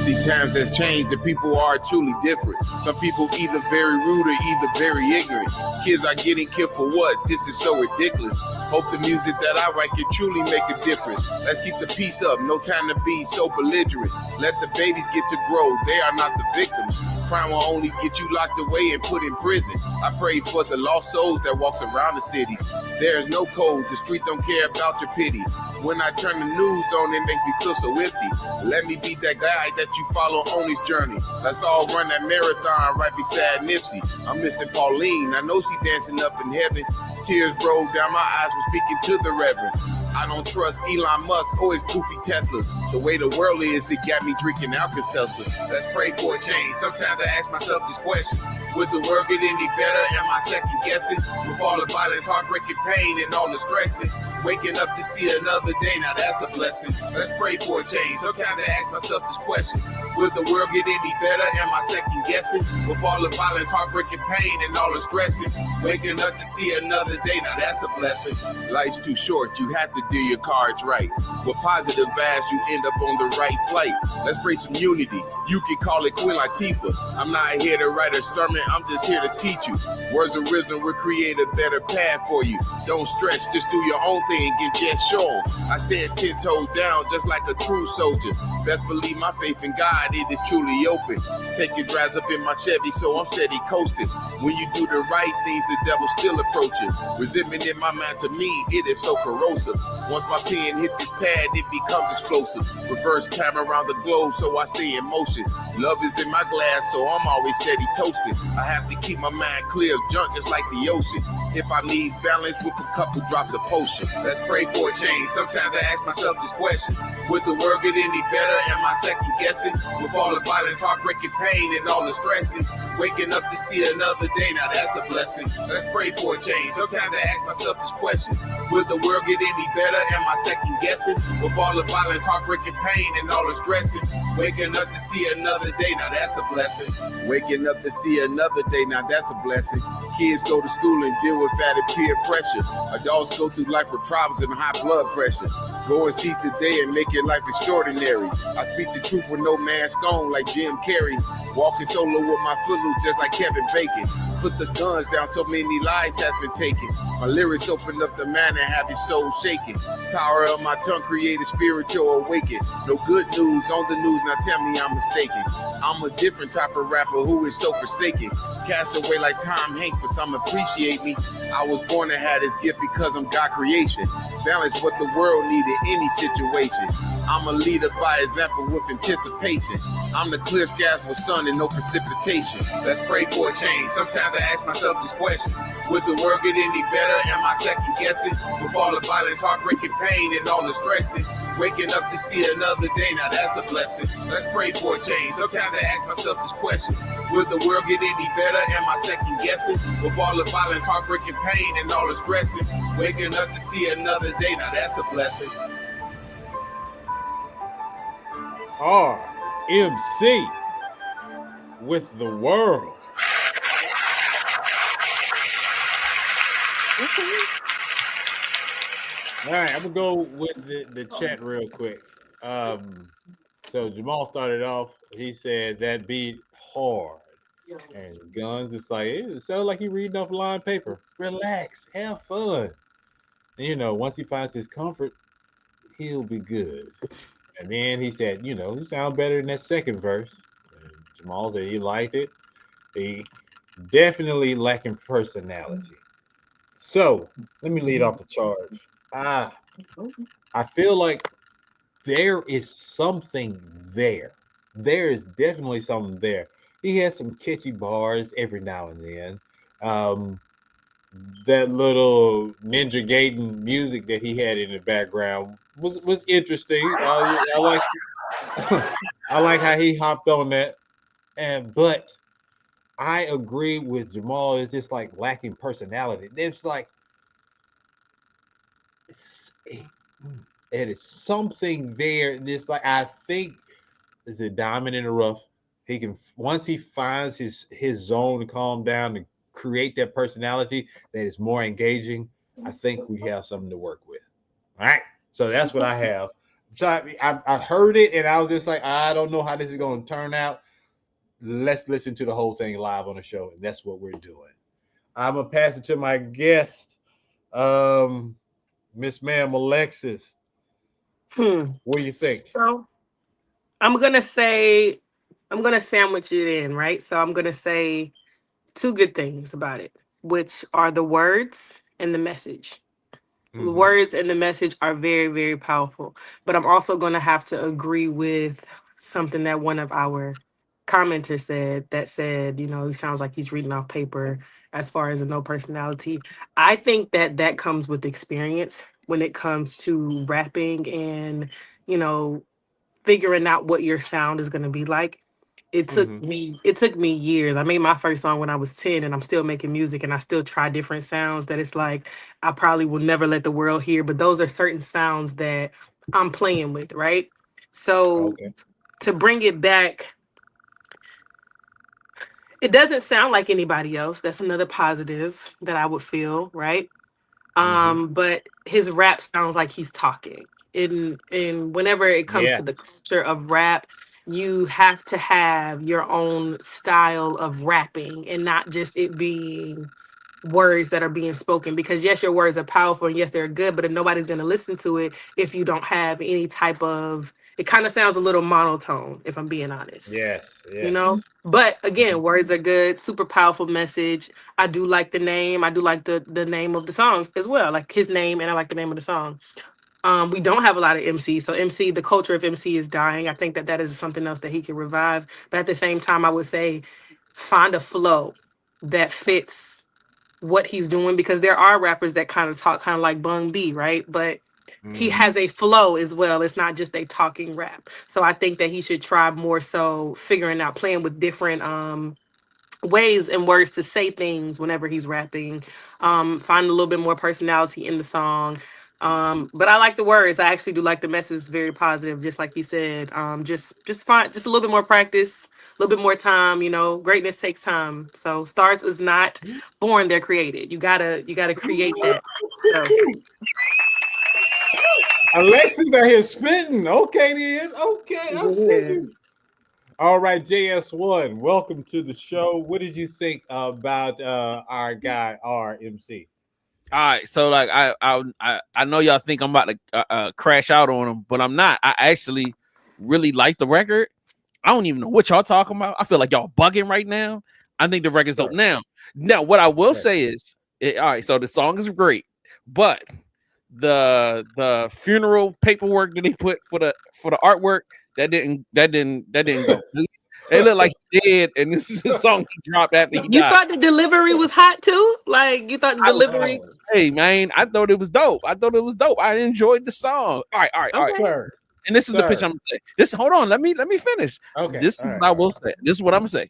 See, times has changed and people are truly different. Some people either very rude or either very ignorant. Kids are getting killed for what? This is so ridiculous. Hope the music that I write can truly make a difference. Let's keep the peace up, no time to be so belligerent. Let the babies get to grow, they are not the victims. Crime will only get you locked away and put in prison. I pray for the lost souls that walks around the cities. There is no code, the street don't care about your pity. When I turn the news on, it makes me feel so empty. Let me be that guy that you follow on his journey. Let's all run that marathon right beside Nipsey. I'm missing Pauline, I know she dancing up in heaven. Tears rolled down my eyes when speaking to the Reverend. I don't trust Elon Musk or his goofy Teslas. The way the world is, it got me drinking Alka-Seltzer. Let's pray for a change. Sometimes I ask myself this question. Would the world get any better? Am I second guessing? With all the violence, heartbreaking pain, and all the stressing. Waking up to see another day, now that's a blessing. Let's pray for a change. Sometimes I ask myself this question. Would the world get any better? Am I second guessing? With all the violence, heartbreaking pain, and all the stressing. Waking up to see another day, now that's a blessing. Life's too short, you have to do your cards right. With positive vibes, you end up on the right flight. Let's pray some unity. You can call it Queen Latifah. I'm not here to write a sermon, I'm just here to teach you. Words of wisdom will create a better path for you. Don't stress, just do your own thing and just show them. I stand 10 toes down just like a true soldier. Best believe my faith in God, it is truly open. Taking drives up in my Chevy, so I'm steady coasting. When you do the right things, the devil still approaching. Resentment in my mind, to me, it is so corrosive. Once my pen hit this pad, it becomes explosive. Reverse time around the globe, so I stay in motion. Love is in my glass, so I'm always steady toasting. I have to keep my mind clear of junk just like the ocean. If I need balance with a couple drops of potion. Let's pray for a change. Sometimes I ask myself this question. Would the world get any better? Am I second guessing? With all the violence, heartbreaking pain, and all the stressing. Waking up to see another day, now that's a blessing. Let's pray for a change. Sometimes I ask myself this question. Would the world get any better? Am I second guessing? With all the violence, heartbreaking pain, and all the stressing. Waking up to see another day, now that's a blessing. Waking up to see another day, now that's a blessing. Kids go to school and deal with added peer pressure. Adults go through life with problems and high blood pressure. Go and see today and make your life extraordinary. I speak the truth with no mask on like Jim Carrey. Walking solo with my footloose just like Kevin Bacon. Put the guns down, so many lives has been taken. My lyrics open up the mind and have your soul shaking. Power of my tongue create a spiritual awakening. No good news on the news, now tell me I'm mistaken. I'm a different type of rapper who is so forsaken. Cast away like Tom Hanks, but some appreciate me. I was born to have this gift because I'm God creation. Balance what the world need in any situation. I'm a leader by example with anticipation. I'm the clear skies with sun and no precipitation. Let's pray for a change. Sometimes I ask myself this question. Would the world get any better? Am I second guessing? With all the violence, heartbreaking pain, and all the stressing. Waking up to see another day, now that's a blessing. Let's pray for a change. Sometimes I ask myself this question. Would the world get any any better? Am I second guessing? With all the violence, heartbreak, and pain, and all the stressing, waking up to see another day, now that's a blessing. RMC with the world. All right, I'm gonna go with the chat real quick. So Jamal started off. He said that beat hard, and Guns is like, it sounds like he reading off lined paper. Relax, have fun. And, once he finds his comfort, he'll be good. And then he said, you sound better in that second verse. And Jamal said he liked it. He definitely lacking personality. So let me lead off the charge. I feel like there is something there. There is definitely something there. He has some catchy bars every now and then. That little Ninja Gaiden music that he had in the background was interesting. I like I like how he hopped on that. But I agree with Jamal. It's just like lacking personality. There's like it is something there. This like I think is a diamond in the rough. He can once he finds his zone to calm down and create that personality that is more engaging. I think we have something to work with. All right, so that's what I have. So I heard it and I was just like, I don't know how this is going to turn out. Let's listen to the whole thing live on the show, and that's what we're doing. I'm gonna pass it to my guest, Miss Ma'am Alexus. What do you think? So I'm gonna sandwich it in, right? So I'm gonna say two good things about it, which are the words and the message. The words and the message are very, very powerful. But I'm also gonna have to agree with something that one of our commenter said, he sounds like he's reading off paper as far as a no personality. I think that comes with experience when it comes to rapping and, figuring out what your sound is going to be like. It took me years. I made my first song when I was 10 and I'm still making music and I still try different sounds that it's like I probably will never let the world hear, but those are certain sounds that I'm playing with, right? So to bring it back, it doesn't sound like anybody else. That's another positive that I would feel, right? But his rap sounds like he's talking. And whenever it comes to the culture of rap, you have to have your own style of rapping and not just it being words that are being spoken, because yes, your words are powerful and yes, they're good, but if nobody's going to listen to it if you don't have any type of, it kind of sounds a little monotone, if I'm being honest. But again, words are good, super powerful message. I do like the name. I do like the name of the song as well, like his name, and I like the name of the song. We don't have a lot of MC, so the culture of MC is dying. I think that is something else that he can revive. But at the same time, I would say find a flow that fits what he's doing, because there are rappers that kind of talk kind of like Bun B, right? But he has a flow as well. It's not just a talking rap. So I think that he should try more so figuring out, playing with different ways and words to say things whenever he's rapping. Find a little bit more personality in the song. But I like the words. I actually do like the message. Very positive, just like he said. Just find just a little bit more practice, a little bit more time. Greatness takes time. So stars is not born; they're created. You gotta create that. So. Alexis out here spitting. Okay, then. Okay, I see you. All right, JS1, welcome to the show. What did you think about our guy RMC? All right, so like I know y'all think I'm about to crash out on him, but I'm not. I actually really like the record. I don't even know what y'all talking about. I feel like y'all bugging right now. I think the record's dope. Now, what I will say is, all right. So the song is great, but the funeral paperwork that he put for the artwork that didn't go. It looked like he did, and this is a song he dropped after he died. You thought the delivery was hot too? Like you thought the delivery? Hey man, I thought it was dope. I enjoyed the song. All right. And this is the pitch I'm gonna say. Hold on, let me finish. Okay. This is what I will say. This is what I'm gonna say.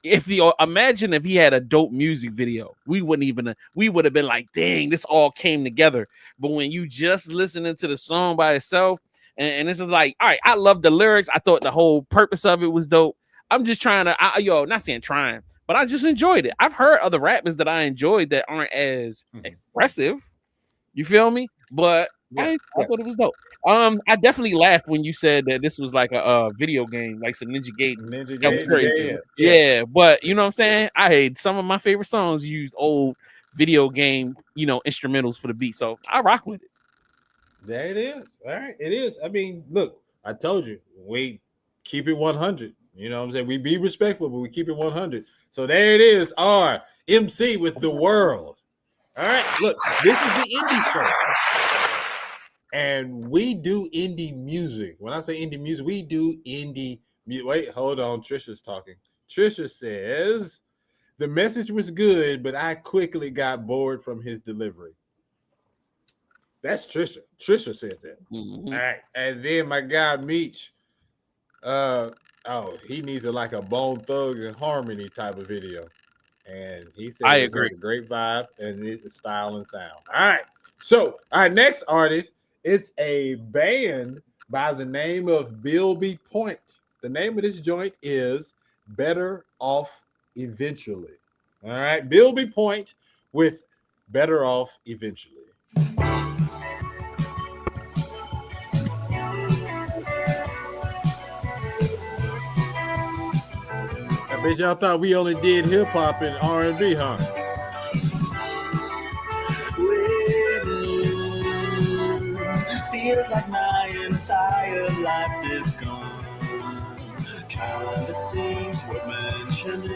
imagine if he had a dope music video, we would have been like, dang, this all came together. But when you just listening to the song by itself, and this is like, all right, I love the lyrics. I thought the whole purpose of it was dope. I'm just trying to, not saying trying, but I just enjoyed it. I've heard other rappers that I enjoyed that aren't as expressive. You feel me? But I thought it was dope. I definitely laughed when you said that this was like a video game, like some Ninja Gaiden. That was crazy. Yeah, but you know what I'm saying? I had some of my favorite songs used old video game, instrumentals for the beat. So I rock with it. There it is. All right, it is. I mean, look, I told you, we keep it 100. You know what I'm saying? We be respectful, but we keep it 100. So there it is, our MC with the world. All right, look, this is the indie show. And we do indie music. When I say indie music, we do indie music. Wait, hold on. Trisha's talking. Trisha says, the message was good, but I quickly got bored from his delivery. That's Trisha. Trisha said that. Mm-hmm. All right. And then my guy, Meech, he needs a Bone Thugs and Harmony type of video. And he said I agree. It's a great vibe and it's style and sound. All right. So our next artist, it's a band by the name of Bilby Point. The name of this joint is Better Off Eventually. All right. Bilby Point with Better Off Eventually. I bet y'all thought we only did hip hop and R&B, huh? Feels like my entire life is gone. Kinda seems worth mentioning.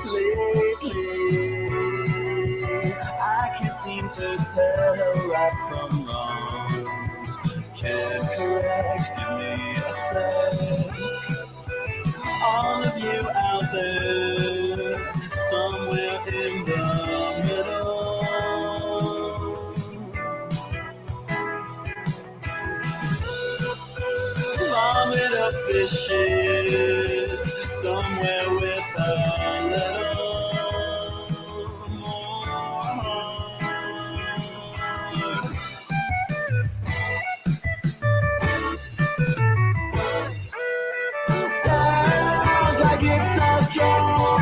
Lately, I can't seem to tell right from wrong. Can't correct, give me a sec. All of you out there, somewhere in the middle. Vomit up this shit somewhere with a little more. Sounds like it's all gone.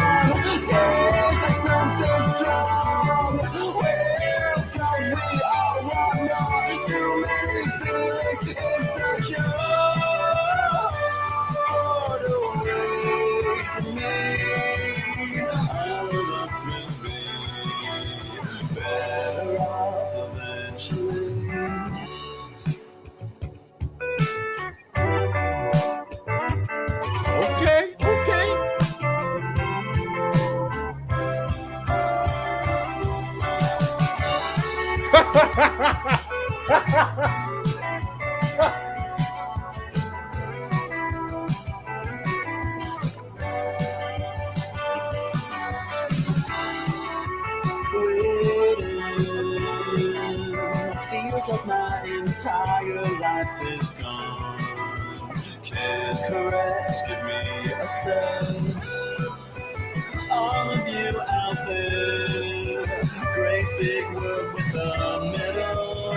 Tastes like something strong. Well, don't we all want more? Too many feelings insecure. Away from me, all of us will be better off eventually. Okay. Feels like my entire life is gone. Can't correct, give me a sec. All of you out there, great big world with a middle.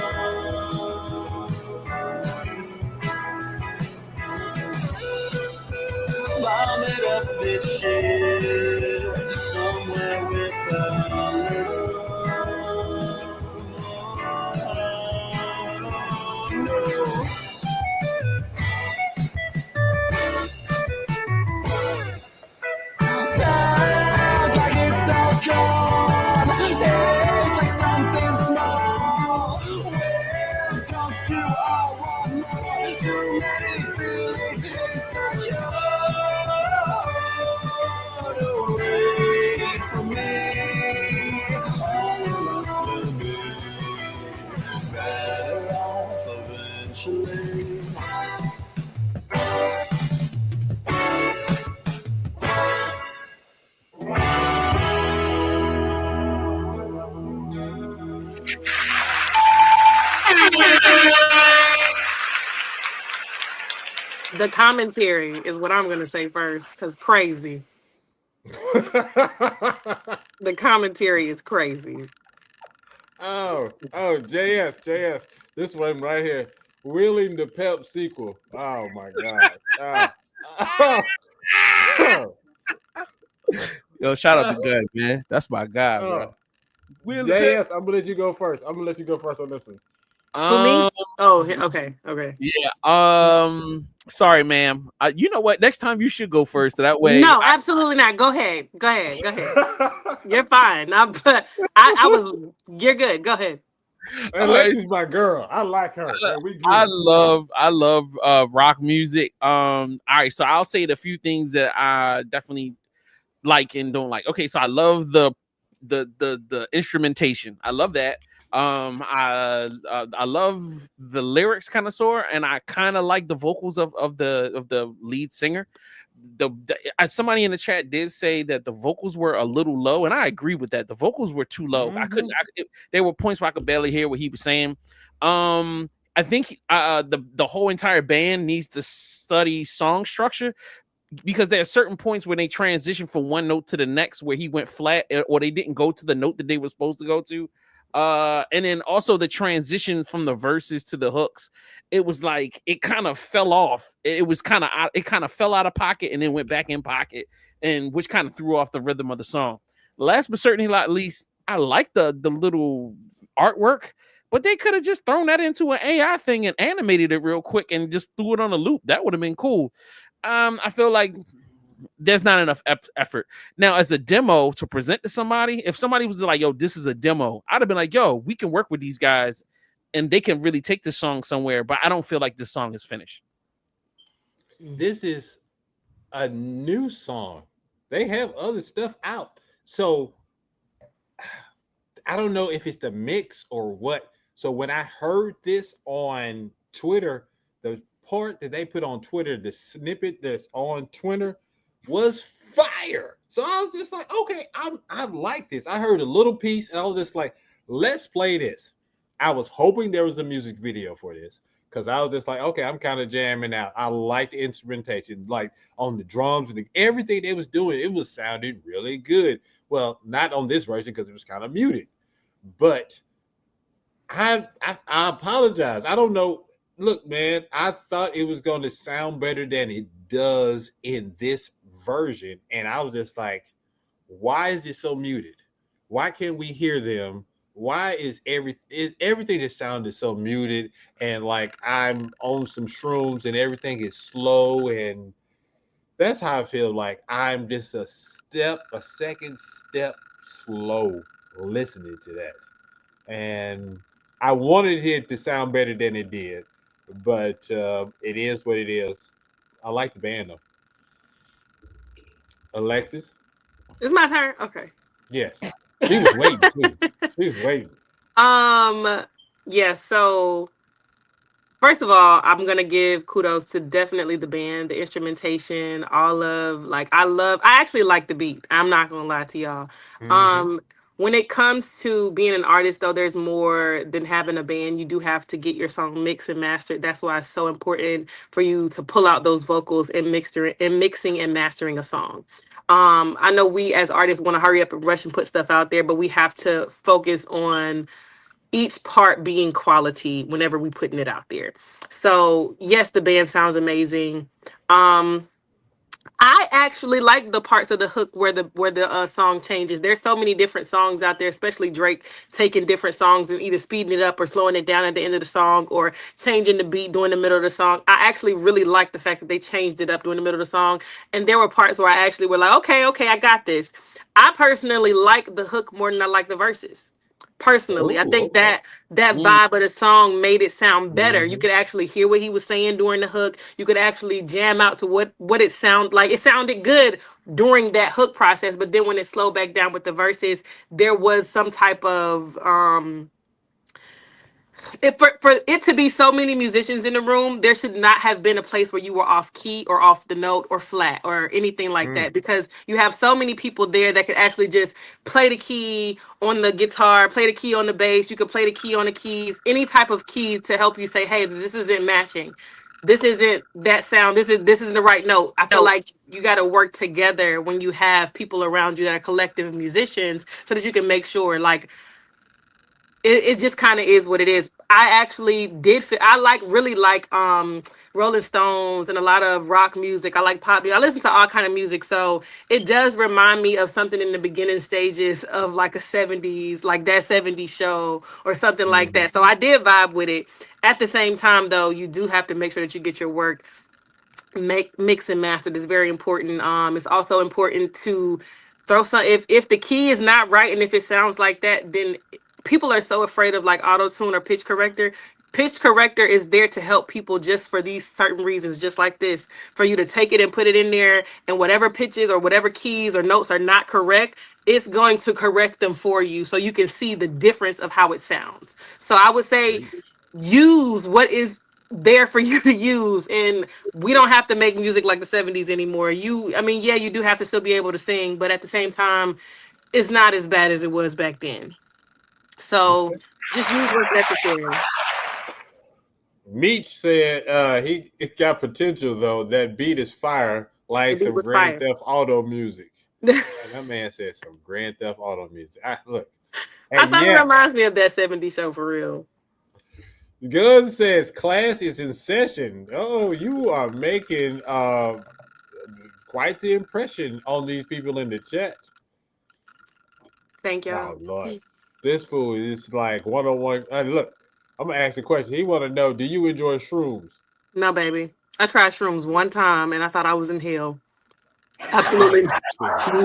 Vomit up this shit somewhere with a little. Sounds like it's all gone. Tastes like something small. Well, don't you all want more? Too many feelings insecure. Away from me, all of us will be better off eventually. The commentary is what I'm gonna say first, because crazy. The commentary is crazy. Oh, JS. This one right here. Wheeling the Pep sequel. Oh my gosh. Yo, shout out to Gun, man. That's my guy, bro. JS, I'm gonna let you go first. on this one. Who, me? Oh, okay. Yeah. Sorry, ma'am. You know what? Next time you should go first, so that way. No, absolutely not. Go ahead. You're fine. I was. You're good. Go ahead. Alexis is my girl. I like her. I love rock music. All right, so I'll say the few things that I definitely like and don't like. Okay, so I love the instrumentation. I love that. I love the lyrics kind of sort, and I kind of like the vocals of the lead singer. Somebody in the chat did say that the vocals were a little low, and I agree with that. The vocals were too low. There were points where I could barely hear what he was saying. I think the whole entire band needs to study song structure, because there are certain points where they transition from one note to the next where he went flat, or they didn't go to the note that they were supposed to go to. And then also the transition from the verses to the hooks, it was like it kind of fell off. It kind of fell out of pocket and then went back in pocket, and which kind of threw off the rhythm of the song. Last but certainly not least, I like the little artwork, but they could have just thrown that into an AI thing and animated it real quick and just threw it on a loop. That would have been cool. I feel like there's not enough effort. Now, as a demo to present to somebody, if somebody was like, yo, this is a demo, I'd have been like, yo, we can work with these guys and they can really take this song somewhere, but I don't feel like this song is finished. This is a new song. They have other stuff out. So I don't know if it's the mix or what. So when I heard this on Twitter, the part that they put on Twitter, the snippet that's on Twitter was fire. So I was just like, okay, I like this. I heard a little piece and I was just like, let's play this. I was hoping there was a music video for this, because I was just like, okay, I'm kind of jamming out. I like the instrumentation, like on the drums and everything they was doing. It was sounding really good. Well, not on this version because it was kind of muted, but I apologize. I don't know. Look, man, I thought it was going to sound better than it does in this version, and I was just like, why is it so muted? Why can't we hear them? Why is everything that sounded so muted, and like I'm on some shrooms and everything is slow, and that's how I feel. Like I'm just a second step slow listening to that, and I wanted it to sound better than it did, but it is what it is. I like the band though. Alexis? It's my turn. Okay. Yes. She was waiting too. She was waiting. Yeah, so first of all, I'm gonna give kudos to definitely the band, the instrumentation, all of I actually like the beat. I'm not gonna lie to y'all. Mm-hmm. When it comes to being an artist, though, there's more than having a band. You do have to get your song mixed and mastered. That's why it's so important for you to pull out those vocals and mixing and mastering a song. I know we as artists want to hurry up and rush and put stuff out there, but we have to focus on each part being quality whenever we putting it out there. So yes, the band sounds amazing. I actually like the parts of the hook where the song changes. There's so many different songs out there, especially Drake taking different songs and either speeding it up or slowing it down at the end of the song or changing the beat during the middle of the song. I actually really like the fact that they changed it up during the middle of the song. And there were parts where I actually were like, okay, I got this. I personally like the hook more than I like the verses. Personally, I think that vibe of the song made it sound better. You could actually hear what he was saying during the hook. You could actually jam out to what it sounded like. It sounded good during that hook process, but then when it slowed back down with the verses, there was some type of for it to be so many musicians in the room, there should not have been a place where you were off key or off the note or flat or anything like that, because you have so many people there that could actually just play the key on the guitar, play the key on the bass. You could play the key on the keys, any type of key to help you say, hey, this isn't matching. this isn't that sound. This isn't the right note. I feel like you got to work together when you have people around you that are collective musicians, so that you can make sure like it just kind of is what it is. I actually really like Rolling Stones and a lot of rock music. I like pop music. I listen to all kind of music, so it does remind me of something in the beginning stages of like a 70s, like that 70s show or something like that. So I did vibe with it. At the same time though, you do have to make sure that you get your work mix and mastered. Is very important. It's also important to throw some, if the key is not right and if it sounds like that, then people are so afraid of like auto tune or pitch corrector. Pitch corrector is there to help people just for these certain reasons, just like this, for you to take it and put it in there, and whatever pitches or whatever keys or notes are not correct, it's going to correct them for you so you can see the difference of how it sounds. So I would say use what is there for you to use, and we don't have to make music like the 70s anymore. You do have to still be able to sing, but at the same time, it's not as bad as it was back then. So just use what's necessary. Meech said he got potential though. That beat is fire, like some Grand Theft Auto music. That man said some Grand Theft Auto music. Look, I thought it reminds me of that 70s show for real. Gunn says class is in session. Oh, you are making quite the impression on these people in the chat. Thank y'all. Oh Lord, this fool is like 101. Look, I'm gonna ask a question. He want to know: do you enjoy shrooms? No, baby. I tried shrooms one time and I thought I was in hell. Absolutely.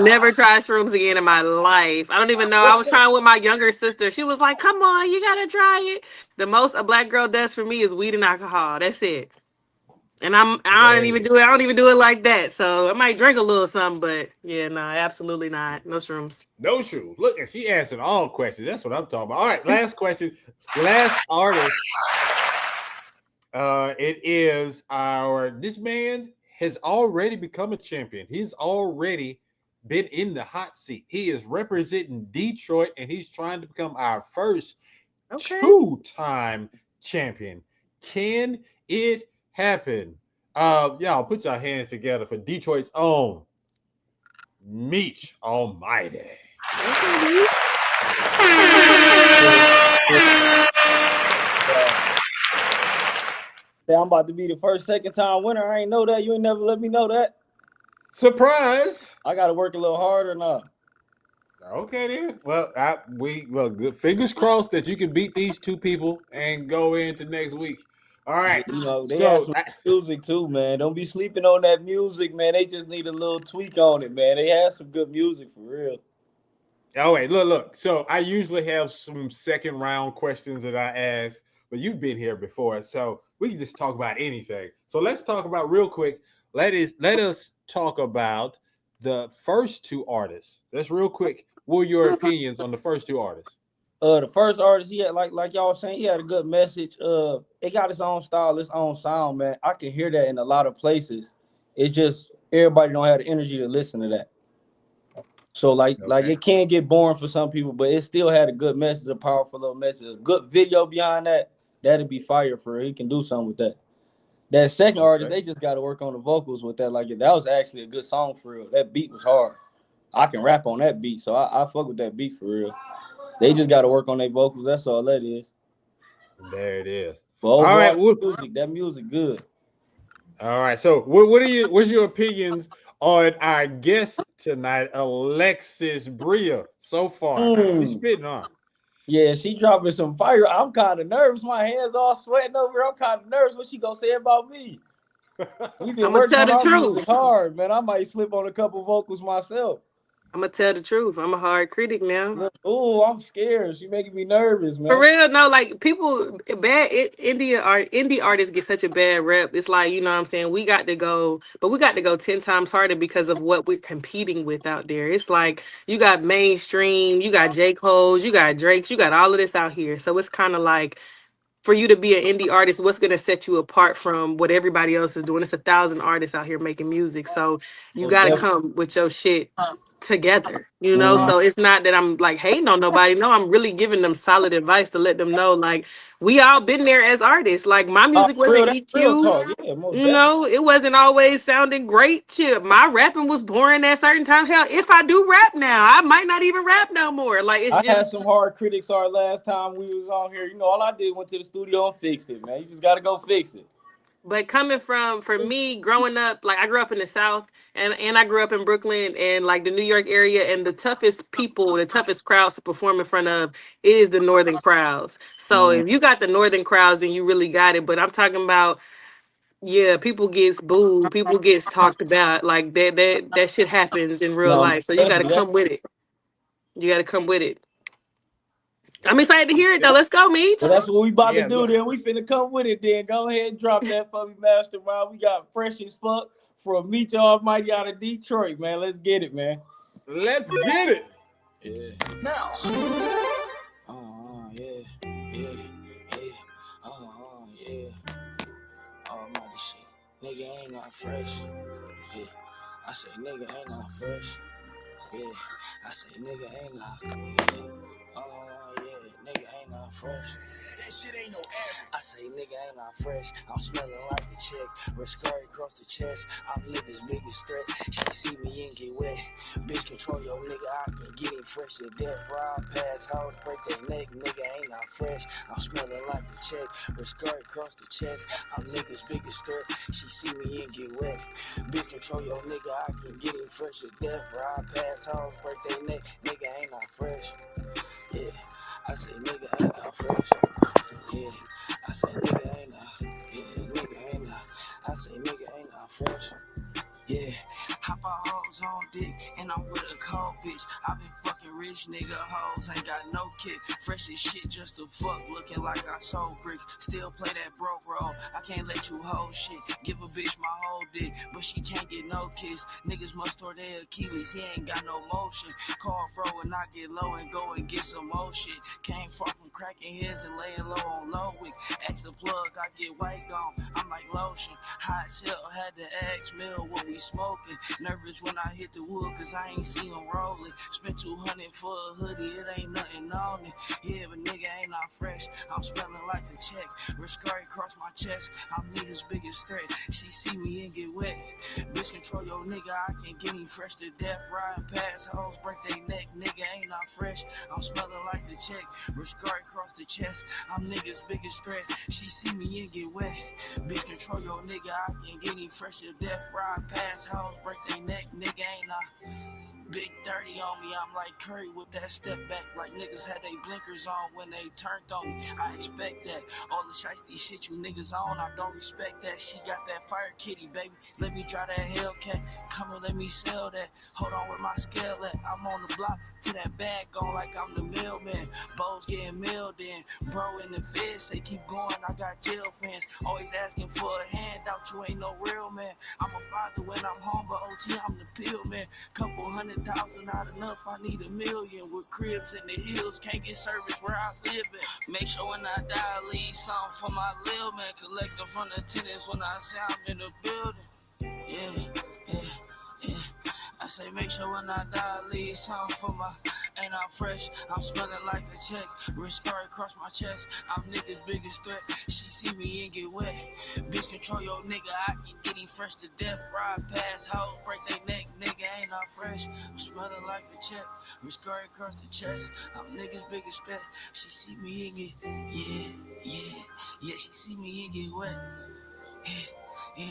Never tried shrooms again in my life. I don't even know. I was trying with my younger sister. She was like, "Come on, you gotta try it." The most a black girl does for me is weed and alcohol. That's it. And I don't even do it. I don't even do it like that. So I might drink a little something, but yeah, no, absolutely not. No shrooms. No shrooms. Look, and she answered all questions. That's what I'm talking about. All right, last question. Last artist. It is this man has already become a champion. He's already been in the hot seat. He is representing Detroit, and he's trying to become our first two-time champion. Can it happen? Y'all put your hands together for Detroit's own Meech Almighty. I'm about to be the first second-time winner. I ain't know that. You ain't never let me know that. Surprise! I got to work a little harder now. Okay then. Well, good. Fingers crossed that you can beat these two people and go into next week. All right. You know, they have some music too, man. Don't be sleeping on that music, man. They just need a little tweak on it, man. They have some good music for real. Oh wait, look. So I usually have some second round questions that I ask, but you've been here before, so we can just talk about anything. So let's talk about real quick. Let us talk about the first two artists. That's real quick. What are your opinions on the first two artists? The first artist, he had like y'all saying, he had a good message. It got its own style, its own sound, man. I can hear that in a lot of places. It's just everybody don't have the energy to listen to that. So like it can get boring for some people, but it still had a good message, a powerful little message, a good video behind that. That'd be fire for it. He can do something with that. That second artist, they just got to work on the vocals with that. Like that was actually a good song for real. That beat was hard. I can rap on that beat, so I fuck with that beat for real. They just got to work on their vocals. That's all that is. There it is. But all right, that music good. All right. So what's your opinions on our guest tonight, Alexus Bria, so far? She's spitting on. Yeah, she dropping some fire. I'm kind of nervous. My hands all sweating over. I'm kind of nervous. What she gonna say about me? I'm gonna tell the truth. Hard, man. I might slip on a couple vocals myself. I'm gonna tell the truth. I'm a hard critic now. Oh, I'm scared. She making me nervous, man. For real, no, like people, indie artists get such a bad rep. It's like, you know what I'm saying? We got to go 10 times harder because of what we're competing with out there. It's like you got mainstream, you got J. Cole's, you got Drake's, you got all of this out here. So it's kind of like, for you to be an indie artist, what's going to set you apart from what everybody else is doing? It's 1,000 artists out here making music. So you got to come with your shit together. You know, so it's not that I'm like hating on nobody. No, I'm really giving them solid advice to let them know, like, we all been there as artists. Like, my music Real, wasn't that's real EQ. talk. Yeah, most You definitely. know, it wasn't always sounding great. Shit, my rapping was boring at certain times. Hell, if I do rap now, I might not even rap no more. Like, it's I had just. some hard critics our last time we was on here. You know, all I did went to the studio and fixed it, man. You just gotta go fix it. But coming from, for me, growing up, like, I grew up in the South, and I grew up in Brooklyn and like the New York area, and the toughest people, the toughest crowds to perform in front of is the northern crowds. So if you got the northern crowds, then you really got it. But I'm talking about, yeah, people gets booed, people gets talked about, like that shit happens in real No, life. So you got to definitely. come with it. You got to come with it. I'm excited to hear it though. Let's go, Meech. Well, that's what we about to Yeah, do. look. Then we finna come with it. Then go ahead and drop that for me, Mastermind. We got fresh as fuck from Meech Almighty out of Detroit, man. Let's get it, man. Let's get it. Yeah. Now. Yeah. Almighty shit. Nigga ain't not fresh. Yeah. I say nigga ain't not fresh. Yeah. I say nigga ain't not. Yeah. Yeah. Nigga ain't not fresh. That shit ain't no average. I say nigga ain't not fresh. I'm smelling like a chick. Red skirt across the chest. I'm nigga's biggest threat. She see me and get wet. Bitch control your nigga. I can get him fresh to death. Ride past house, break their neck. Nigga ain't not fresh. I'm smelling like a chick. Red skirt across the chest. I'm nigga's biggest threat. She see me and get wet. Bitch control your nigga. I can get him fresh to death. Ride past house, break their neck. Nigga ain't not fresh. Yeah. I say nigga ain't not fresh. Yeah, I say nigga ain't not. Yeah, nigga ain't not. I say nigga ain't not fresh. Yeah, hop out hoes on dick, and I'm with a cold bitch. I been fucking rich nigga hoes, ain't got no kick. Fresh as shit just to fuck, looking like I sold bricks. Still play that broke role, I can't let you hold shit. Give a bitch my whole dick, but she can't get no kiss. Niggas must store their Achilles, he ain't got no motion. Call bro and I get low and go and get some more shit. Came far from cracking heads and laying low on low wick. Ask the plug, I get white gone, I'm like lotion. Hot as hell, had to ask Mill what we smoking. Nervous when I hit the wood, cause I ain't see him rolling. Spent 200 for a hoodie, it ain't nothing on it. Yeah, but nigga ain't not fresh. I'm smelling like a check. Red skirt across my chest. I'm nigga's biggest threat. She see me and get wet. Bitch control your nigga, I can get him fresh to death. Riding past hoes, break they neck. Nigga ain't not fresh. I'm smelling like the check. Red skirt across the chest. I'm nigga's biggest threat. She see me and get wet. Bitch control your nigga, I can get him fresh to death. Ride past hoes, break they neck. Nigga ain't not. Big 30 on me, I'm like Curry with that step back. Like niggas had they blinkers on when they turned on me. I expect that. All the shiesty shit you niggas on, I don't respect that. She got that fire kitty, baby. Let me try that Hellcat. Come and let me sell that. Hold on with my scale at. I'm on the block to that bag on like I'm the mailman. Bo's getting mailed in. Bro in the feds say keep going, I got jail friends. Always asking for a handout, you ain't no real man. I'm a father when I'm home, but OT, I'm the pill man. Couple 100,000 not enough, I need $1 million. With cribs in the hills, can't get service where I live at. Make sure when I die, I leave something for my lil man. Collecting from the tenants when I say I'm in the building. Yeah. I say make sure when I die, I leave something for my. Ain't I fresh? I'm smelling like a check. Red skirt across my chest. I'm nigga's biggest threat. She see me and get wet. Bitch control your nigga, I can get him fresh to death. Ride past hoes, break they neck. Nigga ain't I fresh? I'm smelling like a check. Red skirt across the chest. I'm nigga's biggest threat. She see me and get yeah. She see me and get wet. Yeah.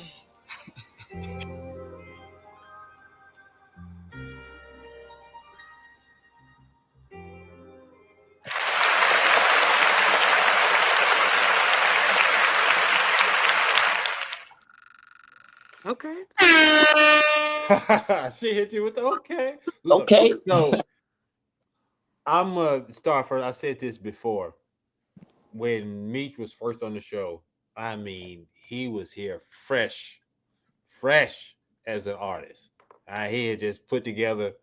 Okay. She hit you with the okay. Look, Okay. So I'm gonna start first. I said this before. When Meech was first on the show, I mean, he was here fresh as an artist. He had just put together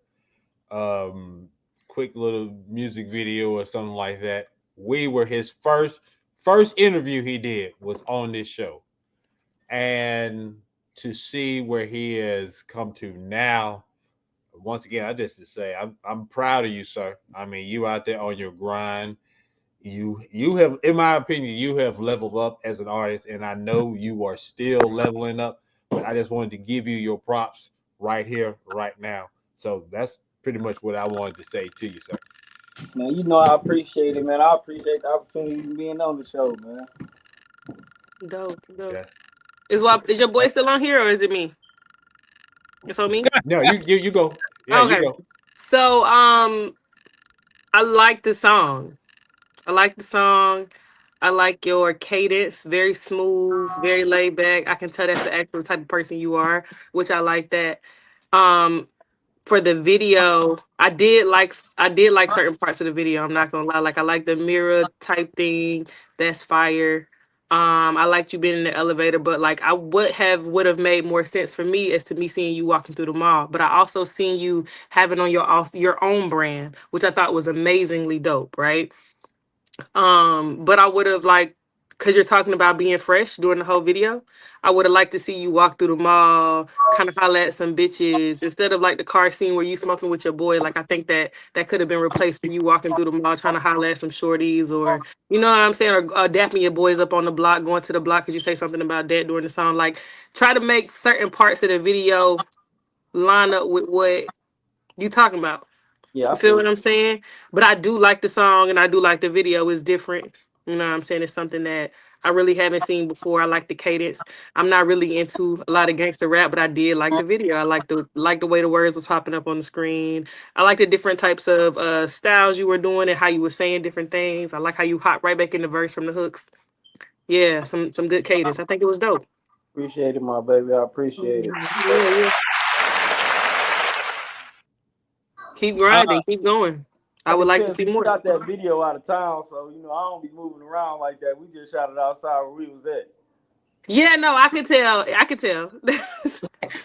quick little music video or something like that. We were his first interview he did was on this show. And to see where he has come to now, once again, I just to say I'm proud of you, sir. I mean, you out there on your grind. You have, in my opinion, you have leveled up as an artist, and I know you are still leveling up. But I just wanted to give you your props right here, right now. So that's pretty much what I wanted to say to you, sir. Man, you know I appreciate it, man. I appreciate the opportunity of being on the show, man. Dope. Yeah. Is your boy still on here or is it me? It's on me? No, you go. Yeah, you Okay. go. So I like the song. I like your cadence, very smooth, very laid back. I can tell that's the actual type of person you are, which I like that. Um for the video, I did like certain parts of the video. I'm not gonna lie. Like I like the mirror type thing. That's fire. I liked you being in the elevator, but like I would have made more sense for me as to me seeing you walking through the mall. But I also seen you having on your own brand, which I thought was amazingly dope, right? But I would have like, because you're talking about being fresh during the whole video, I would have liked to see you walk through the mall, kind of holler at some bitches instead of like the car scene where you smoking with your boy. Like I think that could have been replaced for you walking through the mall trying to holler at some shorties, or you know what I'm saying, or dapping your boys up on the block, going to the block because you say something about that during the song. Like try to make certain parts of the video line up with what you talking about. Yeah, You feel what I'm saying? But I do like the song and I do like the video. It's different. You know what I'm saying? It's something that I really haven't seen before. I like the cadence. I'm not really into a lot of gangster rap, but I did like the video. I like the way the words was popping up on the screen. I like the different types of styles you were doing and how you were saying different things. I like how you hop right back in the verse from the hooks. Yeah, some good cadence. I think it was dope. Appreciate it, my baby. I appreciate it. Yeah. Keep grinding. Keep going. I would like to see We more. shot that video out of town, so you know I don't be moving around like that. We just shot it outside where we was at. Yeah, no, I could tell.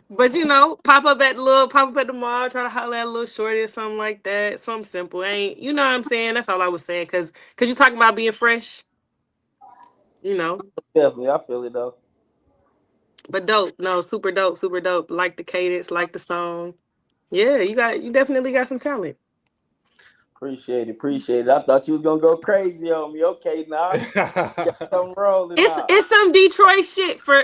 But you know, pop up at the mall, try to holler at a little shorty or something like that. Something simple. Ain't you know what I'm saying? That's all I was saying. Cause you talking about being fresh. You know. Definitely, I feel it though. But dope. No, super dope, super dope. Like the cadence, like the song. Yeah, you definitely got some talent. Appreciate it. I thought you was gonna go crazy on me. Okay, now I'm rolling. It's some Detroit shit for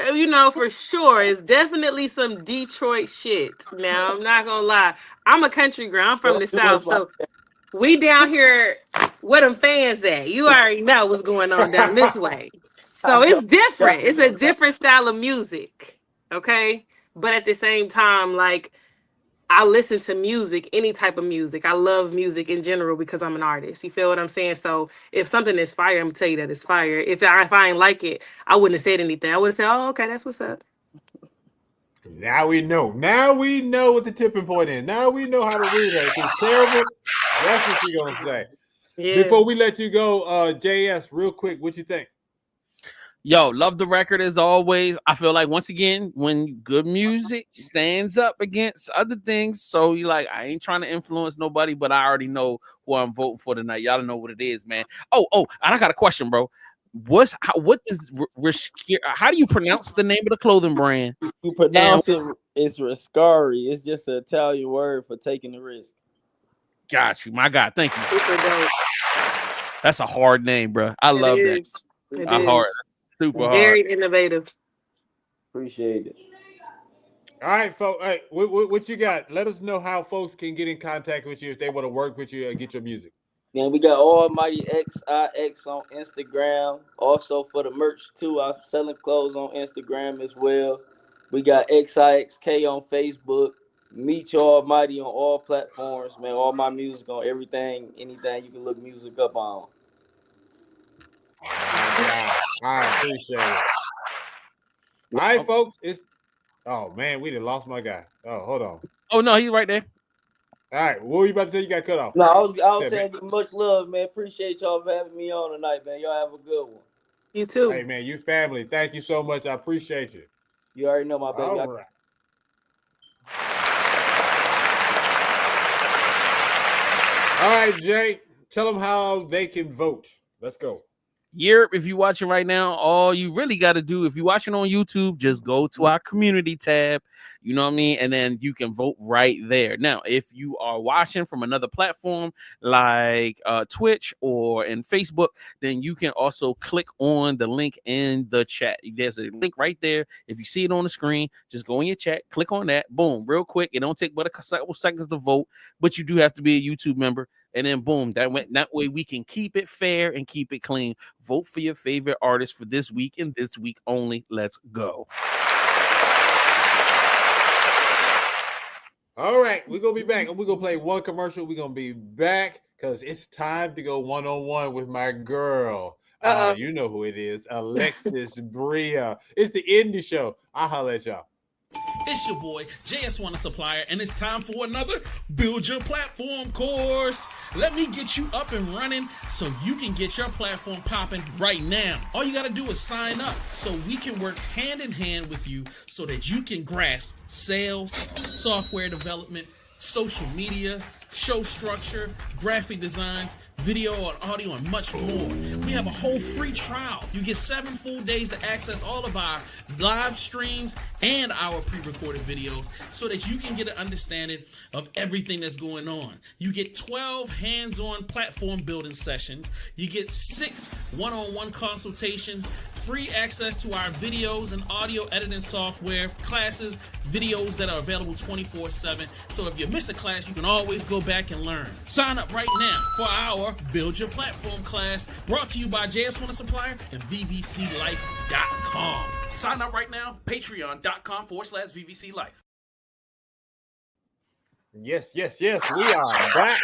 sure. It's definitely some Detroit shit. Now I'm not gonna lie. I'm a country girl. I'm from the South, so we down here where them fans at. You already know what's going on down this way. So it's different. It's a different style of music. Okay, but at the same time, like. I listen to music, any type of music. I love music in general because I'm an artist. You feel what I'm saying? So if something is fire, I'm gonna tell you that it's fire. If I ain't like it, I wouldn't have said anything. I would have said, "Oh, okay, that's what's up." Now we know. Now we know what the tipping point is. Now we know how to read it. If it's terrible, that's what you're gonna say. Yeah. Before we let you go, JS, real quick, what you think? Yo, love the record as always. I feel like once again, when good music stands up against other things, so you like, I ain't trying to influence nobody, but I already know who I'm voting for tonight. Y'all know what it is, man. Oh, and I got a question, bro. How do you pronounce the name of the clothing brand? You pronounce it, it's Riscari. It's just an Italian word for taking the risk. Got you, my God. Thank you. That's a hard name, bro. I love that. It hard. is. Super Very hard. innovative. Appreciate it. All right, folks. Hey, what you got? Let us know how folks can get in contact with you if they want to work with you and get your music. Yeah, we got Almighty XIX on Instagram. Also for the merch too, I'm selling clothes on Instagram as well. We got XIXK on Facebook. Meech Almighty on all platforms, man. All my music on everything, anything you can look music up on. I appreciate it. All right, folks. Oh man, we done lost my guy. Oh, hold on. Oh no, he's right there. All right, what were you about to say? You got cut off. No, I was saying much love, man. Appreciate y'all for having me on tonight, man. Y'all have a good one. You too. Hey man, you family. Thank you so much. I appreciate you. You already know my baby. All right. All right, Jay. Tell them how they can vote. Let's go. Europe, if you're watching right now, all you really got to do, if you're watching on YouTube, just go to our community tab, you know what I mean? And then you can vote right there. Now, if you are watching from another platform like Twitch or in Facebook, then you can also click on the link in the chat. There's a link right there. If you see it on the screen, just go in your chat, click on that, boom, real quick. It don't take but a couple seconds to vote, but you do have to be a YouTube member. And then boom, that way we can keep it fair and keep it clean. Vote for your favorite artist for this week and this week only. Let's go. All right, we're gonna be back and we're gonna play one commercial. We're gonna be back because it's time to go one-on-one with my girl. You know who it is, Alexus Bria. It's the Indie Show. I'll holler at y'all. It's your boy, JS1 Supplier, and it's time for another Build Your Platform course. Let me get you up and running so you can get your platform popping right now. All you got to do is sign up so we can work hand in hand with you so that you can grasp sales, software development, social media, show structure, graphic designs, video and audio, and much more. We have a whole free trial. You get 7 full days to access all of our live streams and our pre-recorded videos so that you can get an understanding of everything that's going on. You get 12 hands-on platform building sessions. You get 6 one-on-one consultations, free access to our videos and audio editing software, classes, videos that are available 24/7. So if you miss a class, you can always go back and learn. Sign up right now for our Build Your Platform class, brought to you by JS1 Supplier and VVCLife.com. Sign up right now, patreon.com/VVCLife. Yes, we are back.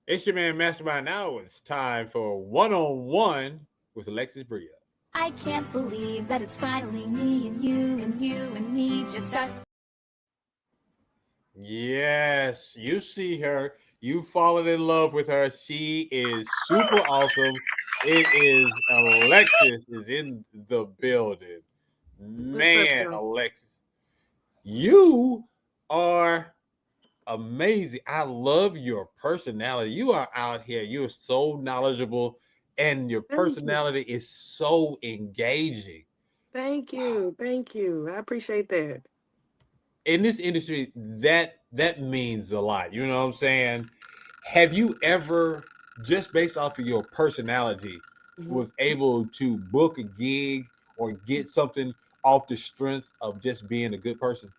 It's your man, Mastermind. Now it's time for one-on-one with Alexus Bria. I can't believe that it's finally me and you and you and me, just us. Yes, you see her. You've fallen in love with her. She is super awesome. It is Alexus is in the building. Man, Alexus, you are amazing. I love your personality. You are out here. You are so knowledgeable, and your personality is so engaging. Thank you. I appreciate that. In this industry, that means a lot. You know what I'm saying? Have you ever, just based off of your personality, was able to book a gig or get something off the strength of just being a good person?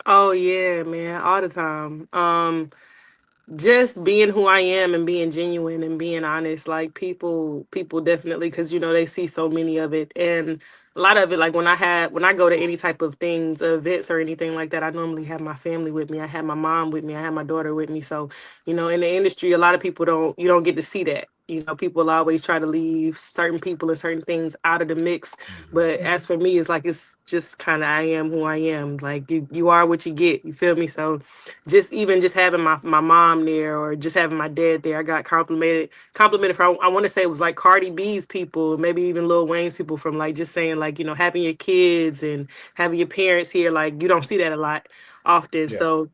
Oh yeah, man, all the time. Just being who I am and being genuine and being honest, like people definitely, because they see so many of it, and a lot of it, like when I go to any type of things, events or anything like that, I normally have my family with me. I have my mom with me. I have my daughter with me. So in the industry, a lot of people don't get to see that. People always try to leave certain people and certain things out of the mix. But as for me, it's just kind of, I am who I am. Like you are what you get. You feel me? So just having my mom there or just having my dad there, I got complimented for, I want to say it was like Cardi B's people, maybe even Lil Wayne's people, from like just saying like, having your kids and having your parents here, like you don't see that a lot often. Yeah. So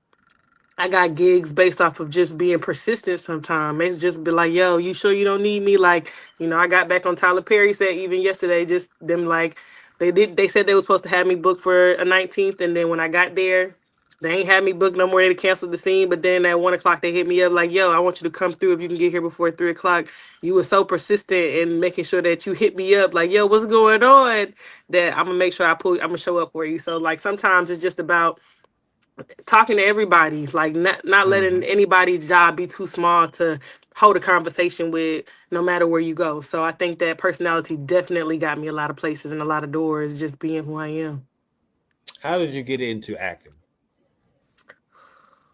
I got gigs based off of just being persistent sometimes. It's just be like, yo, you sure you don't need me? Like, I got back on Tyler Perry set even yesterday, just them like, they said they were supposed to have me booked for a 19th. And then when I got there, they ain't had me booked no more. They canceled the scene. But then at 1 o'clock, they hit me up like, yo, I want you to come through if you can get here before 3 o'clock. You were so persistent in making sure that you hit me up like, yo, what's going on? That I'm going to make sure I'm going to show up for you. So like sometimes it's just about talking to everybody, like not letting anybody's job be too small to hold a conversation with, no matter where you go. So I think that personality definitely got me a lot of places and a lot of doors, just being who I am. How did you get into acting?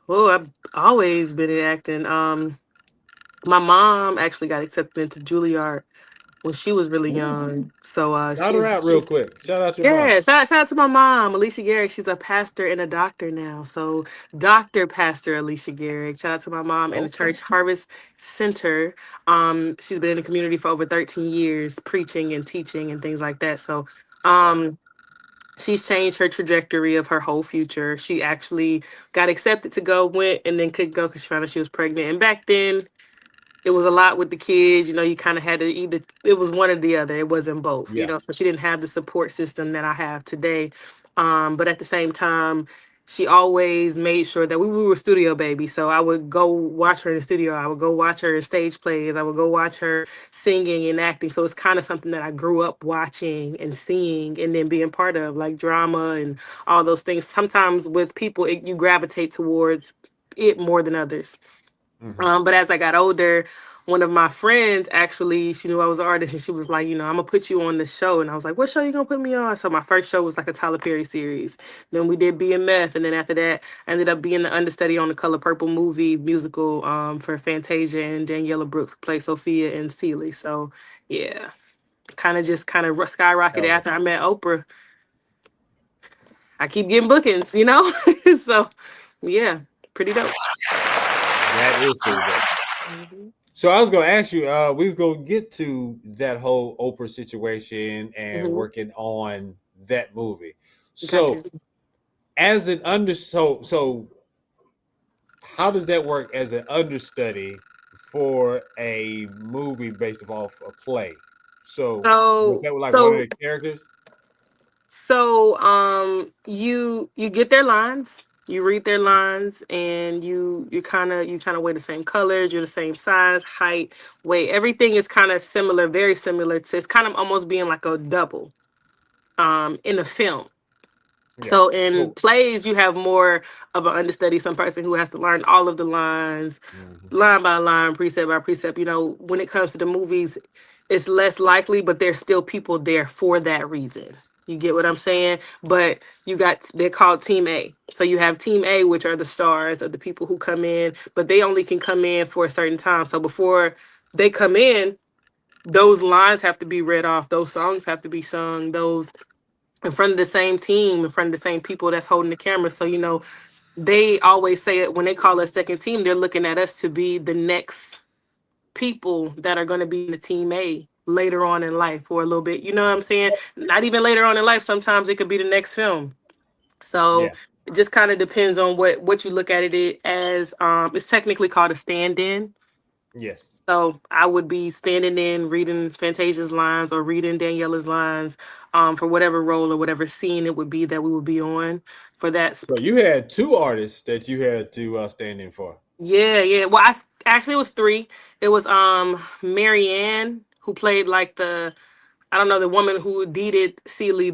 Well, I've always been in acting. My mom actually got accepted into Juilliard when she was really young. So shout her out real quick. Shout out your mom. Shout out to my mom, Alicia Garrick. She's a pastor and a doctor now. So Pastor Alicia Garrick. Shout out to my mom in the Church Harvest Center. She's been in the community for over 13 years, preaching and teaching and things like that. So she's changed her trajectory of her whole future. She actually got accepted to went and then couldn't go because she found out she was pregnant. And back then, it was a lot with the kids. You know, you kind of had to either, it was one or the other. It wasn't both, you Yeah. know, so she didn't have the support system that I have today. But at the same time, she always made sure that we were studio babies. So I would go watch her in the studio. I would go watch her in stage plays. I would go watch her singing and acting. So it's kind of something that I grew up watching and seeing and then being part of, like drama and all those things. Sometimes with people, you gravitate towards it more than others. But as I got older, one of my friends actually, she knew I was an artist and she was like, you know, I'm gonna put you on the show. And I was like, what show you gonna put me on? So my first show was like a Tyler Perry series. Then we did BMF. And then after that, I ended up being the understudy on the Color Purple movie musical for Fantasia and Daniela Brooks who played Sophia and Celie. So yeah, kind of skyrocketed after I met Oprah. I keep getting bookings, you know? So yeah, pretty dope. That is pretty dope. So I was going to ask you, we was going to get to that whole Oprah situation and working on that movie. So as an so how does that work as an understudy for a movie based off a play? So was that like one of the characters? So you get their lines, you read their lines, and you kind of wear the same colors, you're the same size, height, weight. Everything is kind of similar, very similar to, it's kind of almost being like a double in a film. Yeah. So in plays, you have more of an understudy, some person who has to learn all of the lines, line by line, precept by precept. You know, when it comes to the movies, it's less likely, but there's still people there for that reason. You get what I'm saying? But they're called Team A. So you have Team A, which are the stars, or the people who come in, but they only can come in for a certain time. So before they come in, those lines have to be read off, those songs have to be sung, those in front of the same team, in front of the same people that's holding the camera. So, you know, they always say it when they call us second team, they're looking at us to be the next people that are going to be in the Team A later on in life for a little bit. You know what I'm saying? Not even later on in life. Sometimes it could be the next film. So it just kind of depends on what you look at it as. It's technically called a stand-in. Yes. So I would be standing in, reading Fantasia's lines or reading Daniela's lines for whatever role or whatever scene it would be that we would be on for that. So you had two artists that you had to stand in for. Yeah. Well, it was three. It was Marianne, who played like the woman who deeded Celie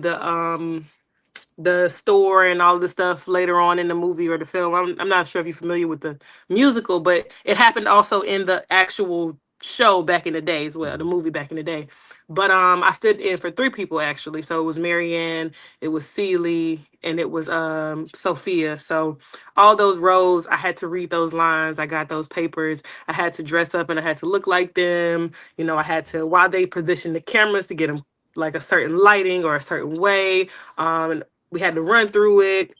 the store and all the stuff later on in the movie or the film. I'm not sure if you're familiar with the musical, but it happened also in the actual show back in the day as well, the movie back in the day. But I stood in for three people actually. So it was Marianne, it was Celie, and it was Sophia. So all those roles, I had to read those lines. I got those papers. I had to dress up and I had to look like them. You know, I had to, while they positioned the cameras to get them like a certain lighting or a certain way. We had to run through it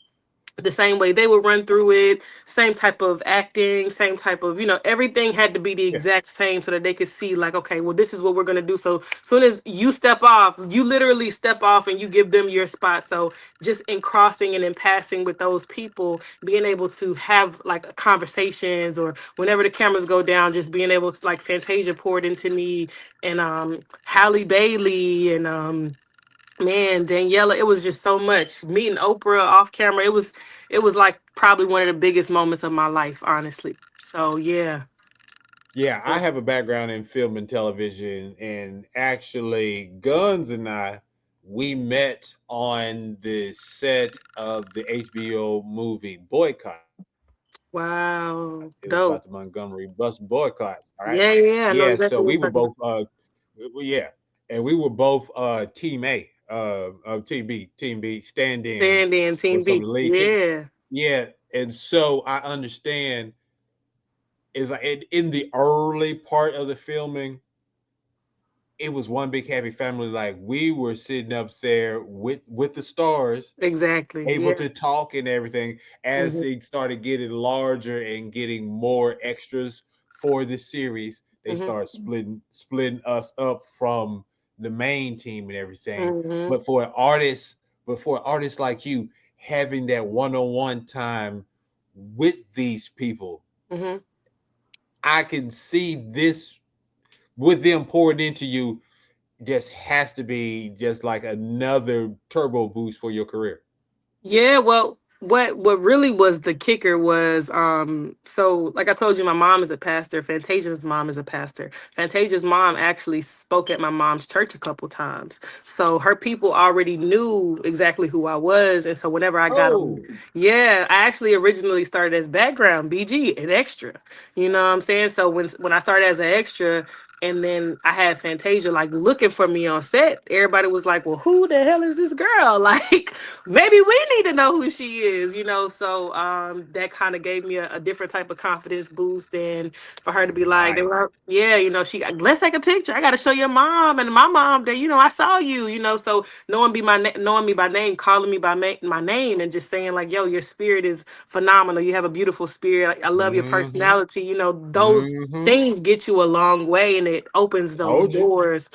the same way they would run through it, same type of acting, same type of, you know, everything had to be the exact same so that they could see like, okay, well, this is what we're going to do. So as soon as you step off, you literally step off and you give them your spot. So just in crossing and in passing with those people, being able to have like conversations or whenever the cameras go down, just being able to, like, Fantasia poured into me and Halle Bailey and man, Daniela, it was just so much. Meeting Oprah off camera, it was like probably one of the biggest moments of my life, honestly. So yeah. Yeah, I have a background in film and television, and actually Guns and we met on the set of the HBO movie Boycott. Wow. It was Dope. about the Montgomery bus boycotts. All right. Yeah. I know Yeah. exactly So what we you're were talking both and we were both Team A, Team B, stand-ins Stand-in, Team for some of the Beats. lead. Yeah. Yeah. And so I understand is like in the early part of the filming, it was one big happy family. Like we were sitting up there with the stars, Exactly. able to talk and everything. As Mhm. they started getting larger and getting more extras for the series, they Mhm. start splitting us up from the main team and everything. Mhm. But for artists like you, having that one-on-one time with these people, Mhm. I can see this with them pouring into you. Just has to be just like another turbo boost for your career. Yeah, well, what really was the kicker was so like I told you, my mom is a pastor. Fantasia's mom is a pastor. Fantasia's mom actually spoke at my mom's church a couple times. So her people already knew exactly who I was. And so whenever I got on, Oh, yeah, I actually originally started as background BG, an extra. You know what I'm saying? So when I started as an extra, and then I had Fantasia like looking for me on set. Everybody was like, "Well, who the hell is this girl?" Like, maybe we need to know who she is, you know. So that kind of gave me a different type of confidence boost. And for her to be like, they right. were, yeah, you know, let's take a picture. I got to show your mom and my mom that, you know, I saw you, you know. So knowing me by name, calling me by my name, and just saying like, yo, your spirit is phenomenal. You have a beautiful spirit. Like, I love your Mm-hmm. personality. You know, those Mm-hmm. things get you a long way, and it opens those Told you. doors.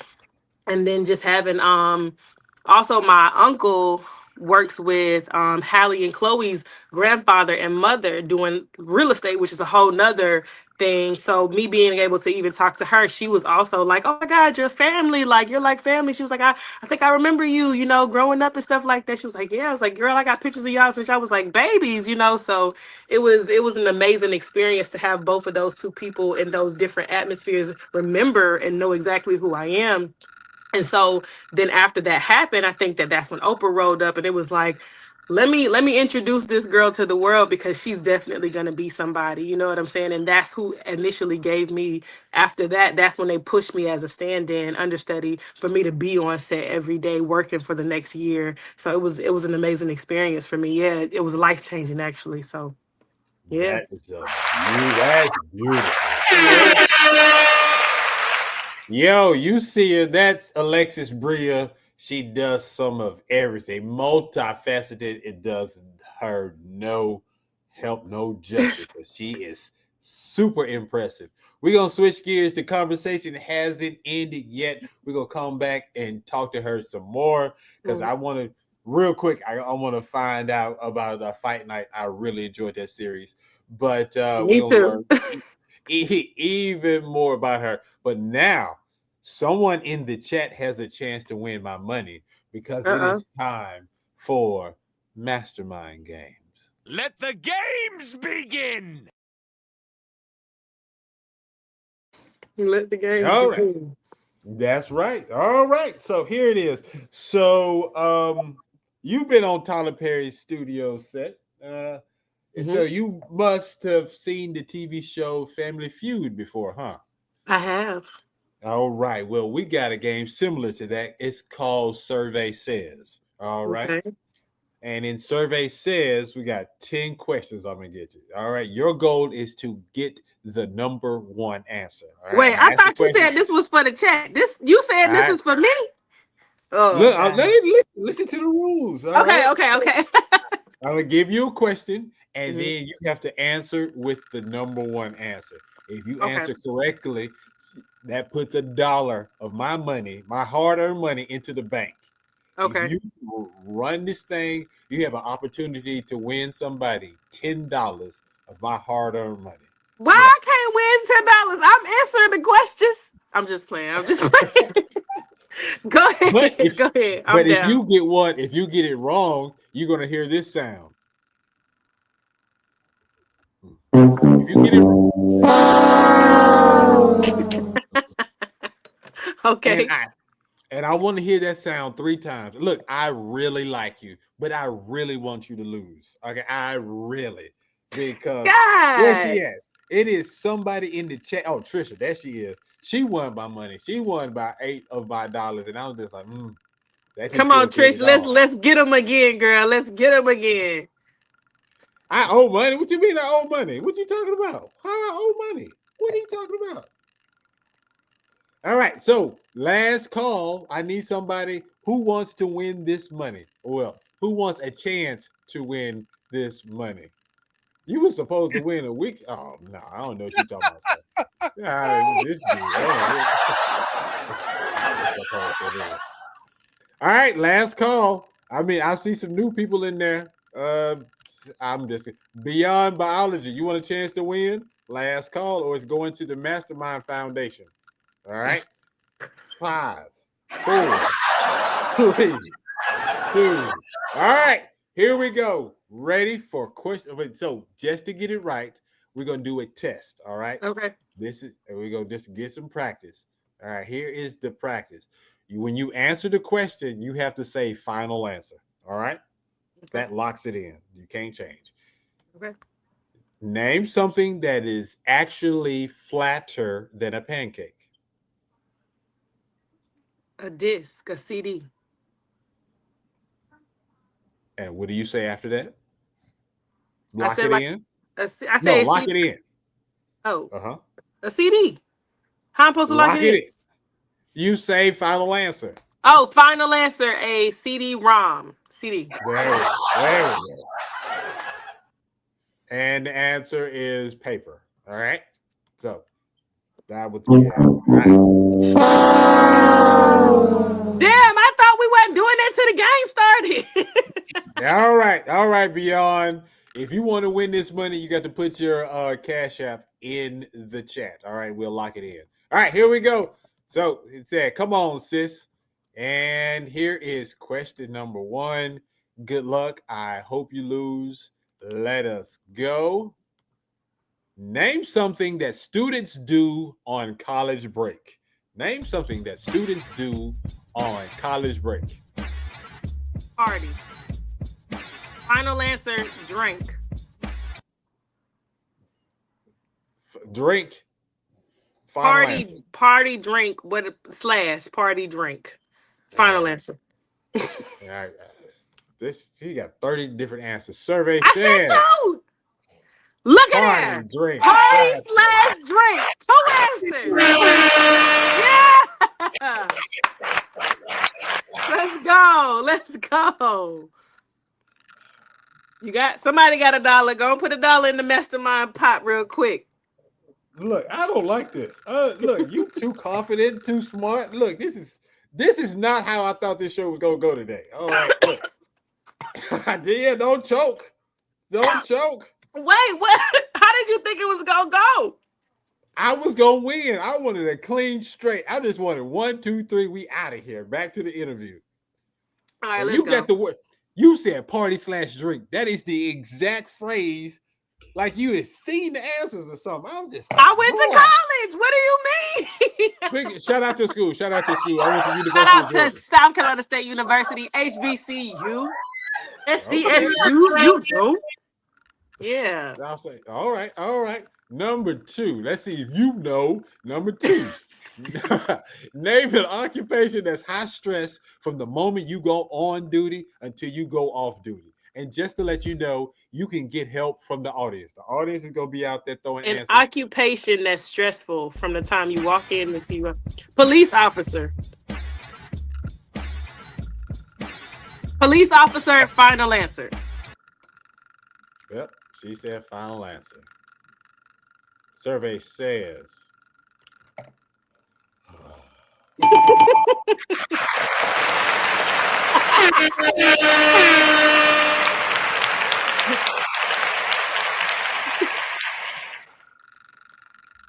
And then just having also my uncle works with Hallie and Chloe's grandfather and mother doing real estate, which is a whole nother thing. So me being able to even talk to her, she was also like, "Oh my God, you're family, like you're like family." She was like, I think I remember you, you know, growing up and stuff like that. She was like, "Yeah." I was like, "Girl, I got pictures of y'all since I was like babies," you know. So it was an amazing experience to have both of those two people in those different atmospheres remember and know exactly who I am. And so then after that happened, I think that's when Oprah rolled up, and it was like, let me introduce this girl to the world, because she's definitely going to be somebody, you know what I'm saying? And that's who initially gave me, after that, that's when they pushed me as a stand-in understudy for me to be on set every day working for the next year. So it was an amazing experience for me. Yeah, it was life-changing actually. So yeah. That's beautiful. Yo, you see her. That's Alexus Bria. She does some of everything. Multifaceted. It does her no help, no justice. But she is super impressive. We're going to switch gears. The conversation hasn't ended yet. We're going to come back and talk to her some more, because I want to, real quick, I want to find out about Fight Night. I really enjoyed that series. But we're Me going to too. learn even more about her. But now, someone in the chat has a chance to win my money, because it is time for Mastermind Games. Let the games begin! Let the games All right. begin. That's right. All right. So here it is. So you've been on Tyler Perry's studio set. And so you must have seen the TV show Family Feud before, huh? I have. All right. Well, we got a game similar to that. It's called Survey Says. All right. Okay. And in Survey Says, we got 10 questions I'm going to get you. All right. Your goal is to get the number one answer. All right. Wait, I'm I going to ask the thought you question. said this was for the chat. You said All this right. is for me? Oh, Look, God. listen to the rules. All right. Okay. I'm going to give you a question, and then you have to answer with the number one answer. If you Okay. answer correctly, that puts $1 of my money, my hard-earned money, into the bank. Okay. If you run this thing, you have an opportunity to win somebody $10 of my hard-earned money. Why I can't win $10? I'm answering the questions. I'm just playing. Go ahead. Go ahead. I'm But if down. if you get it wrong, you're gonna hear this sound. If you get it wrong. Okay. And I want to hear that sound 3 times. Look, I really like you, but I really want you to lose. Okay, I really, because where's God. she at? It is somebody in the chat. Oh, Trisha, there she is. She won by money. She won by $8 of my dollars, and I was just like, that didn't Come on, feel good Trish. at all. Let's get them again, girl. Let's get them again. I owe money. What you mean I owe money? What you talking about? How I owe money? What are you talking about? All right, so last call. I need somebody who wants to win this money. Well, who wants a chance to win this money? You were supposed to win a week. Oh no, I don't know what you're talking about. This dude. All right, last call. I mean, I see some new people in there. I'm just beyond biology. You want a chance to win? last call, or it's going to the Mastermind Foundation. All right. 5, 4, 3, 2. All right. Here we go. Ready for question. So just to get it right, we're gonna do a test. All right. Okay. We're gonna just get some practice. All right. Here is the practice. When you answer the question, you have to say final answer. All right. Okay. That locks it in. You can't change. Okay. Name something that is actually flatter than a pancake. A disc, a CD. And what do you say after that? I Lock said it like in? I say No, a lock CD. it in. Oh, Uh-huh. a CD. How I'm supposed to lock it in? You say final answer. Oh, final answer, a CD-ROM. CD. There we go. And the answer is paper. All right. So that was we have. All right. Damn, I thought we wasn't doing that till the game started. All right, Beyond. If you want to win this money, you got to put your Cash App in the chat. All right, we'll lock it in. All right, here we go. So it said, come on, sis. And here is question number 1. Good luck. I hope you lose. Let us go. Name something that students do on college break. Name something that students do on college break. Party. Final answer, drink. Drink. Party, drink, party, drink. Final answer. All right. He got 30 different answers. Survey I says. said 2. Look at that. Drink. Party/drink. 2 answers. Yeah. Let's go. Somebody got $1. Go and put $1 in the mastermind pot real quick. Look, I don't like this. Look, you too confident, too smart. Look, this is not how I thought this show was gonna go today. All right, look. Yeah, don't choke. Don't choke. Wait, what? How did you think it was gonna go? I was gonna win. I wanted a clean straight. I just wanted 1, 2, 3. We out of here. Back to the interview. All right, let's go. Got the word. You said party/drink. That is the exact phrase. Like you had seen the answers or something. I'm just. I went to college. What do you mean? Shout out to school. Shout out to school. I went to University. Shout out to South Carolina State University, HBCU, SCSU. Yeah. I'll say, all right. Number 2. Let's see if you know. Number 2. Name an occupation that's high stress from the moment you go on duty until you go off duty. And just to let you know, you can get help from the audience. The audience is going to be out there throwing answers. An occupation that's stressful from the time you walk in until you go. Police officer. Police officer, final answer. Yep, she said final answer. Survey says.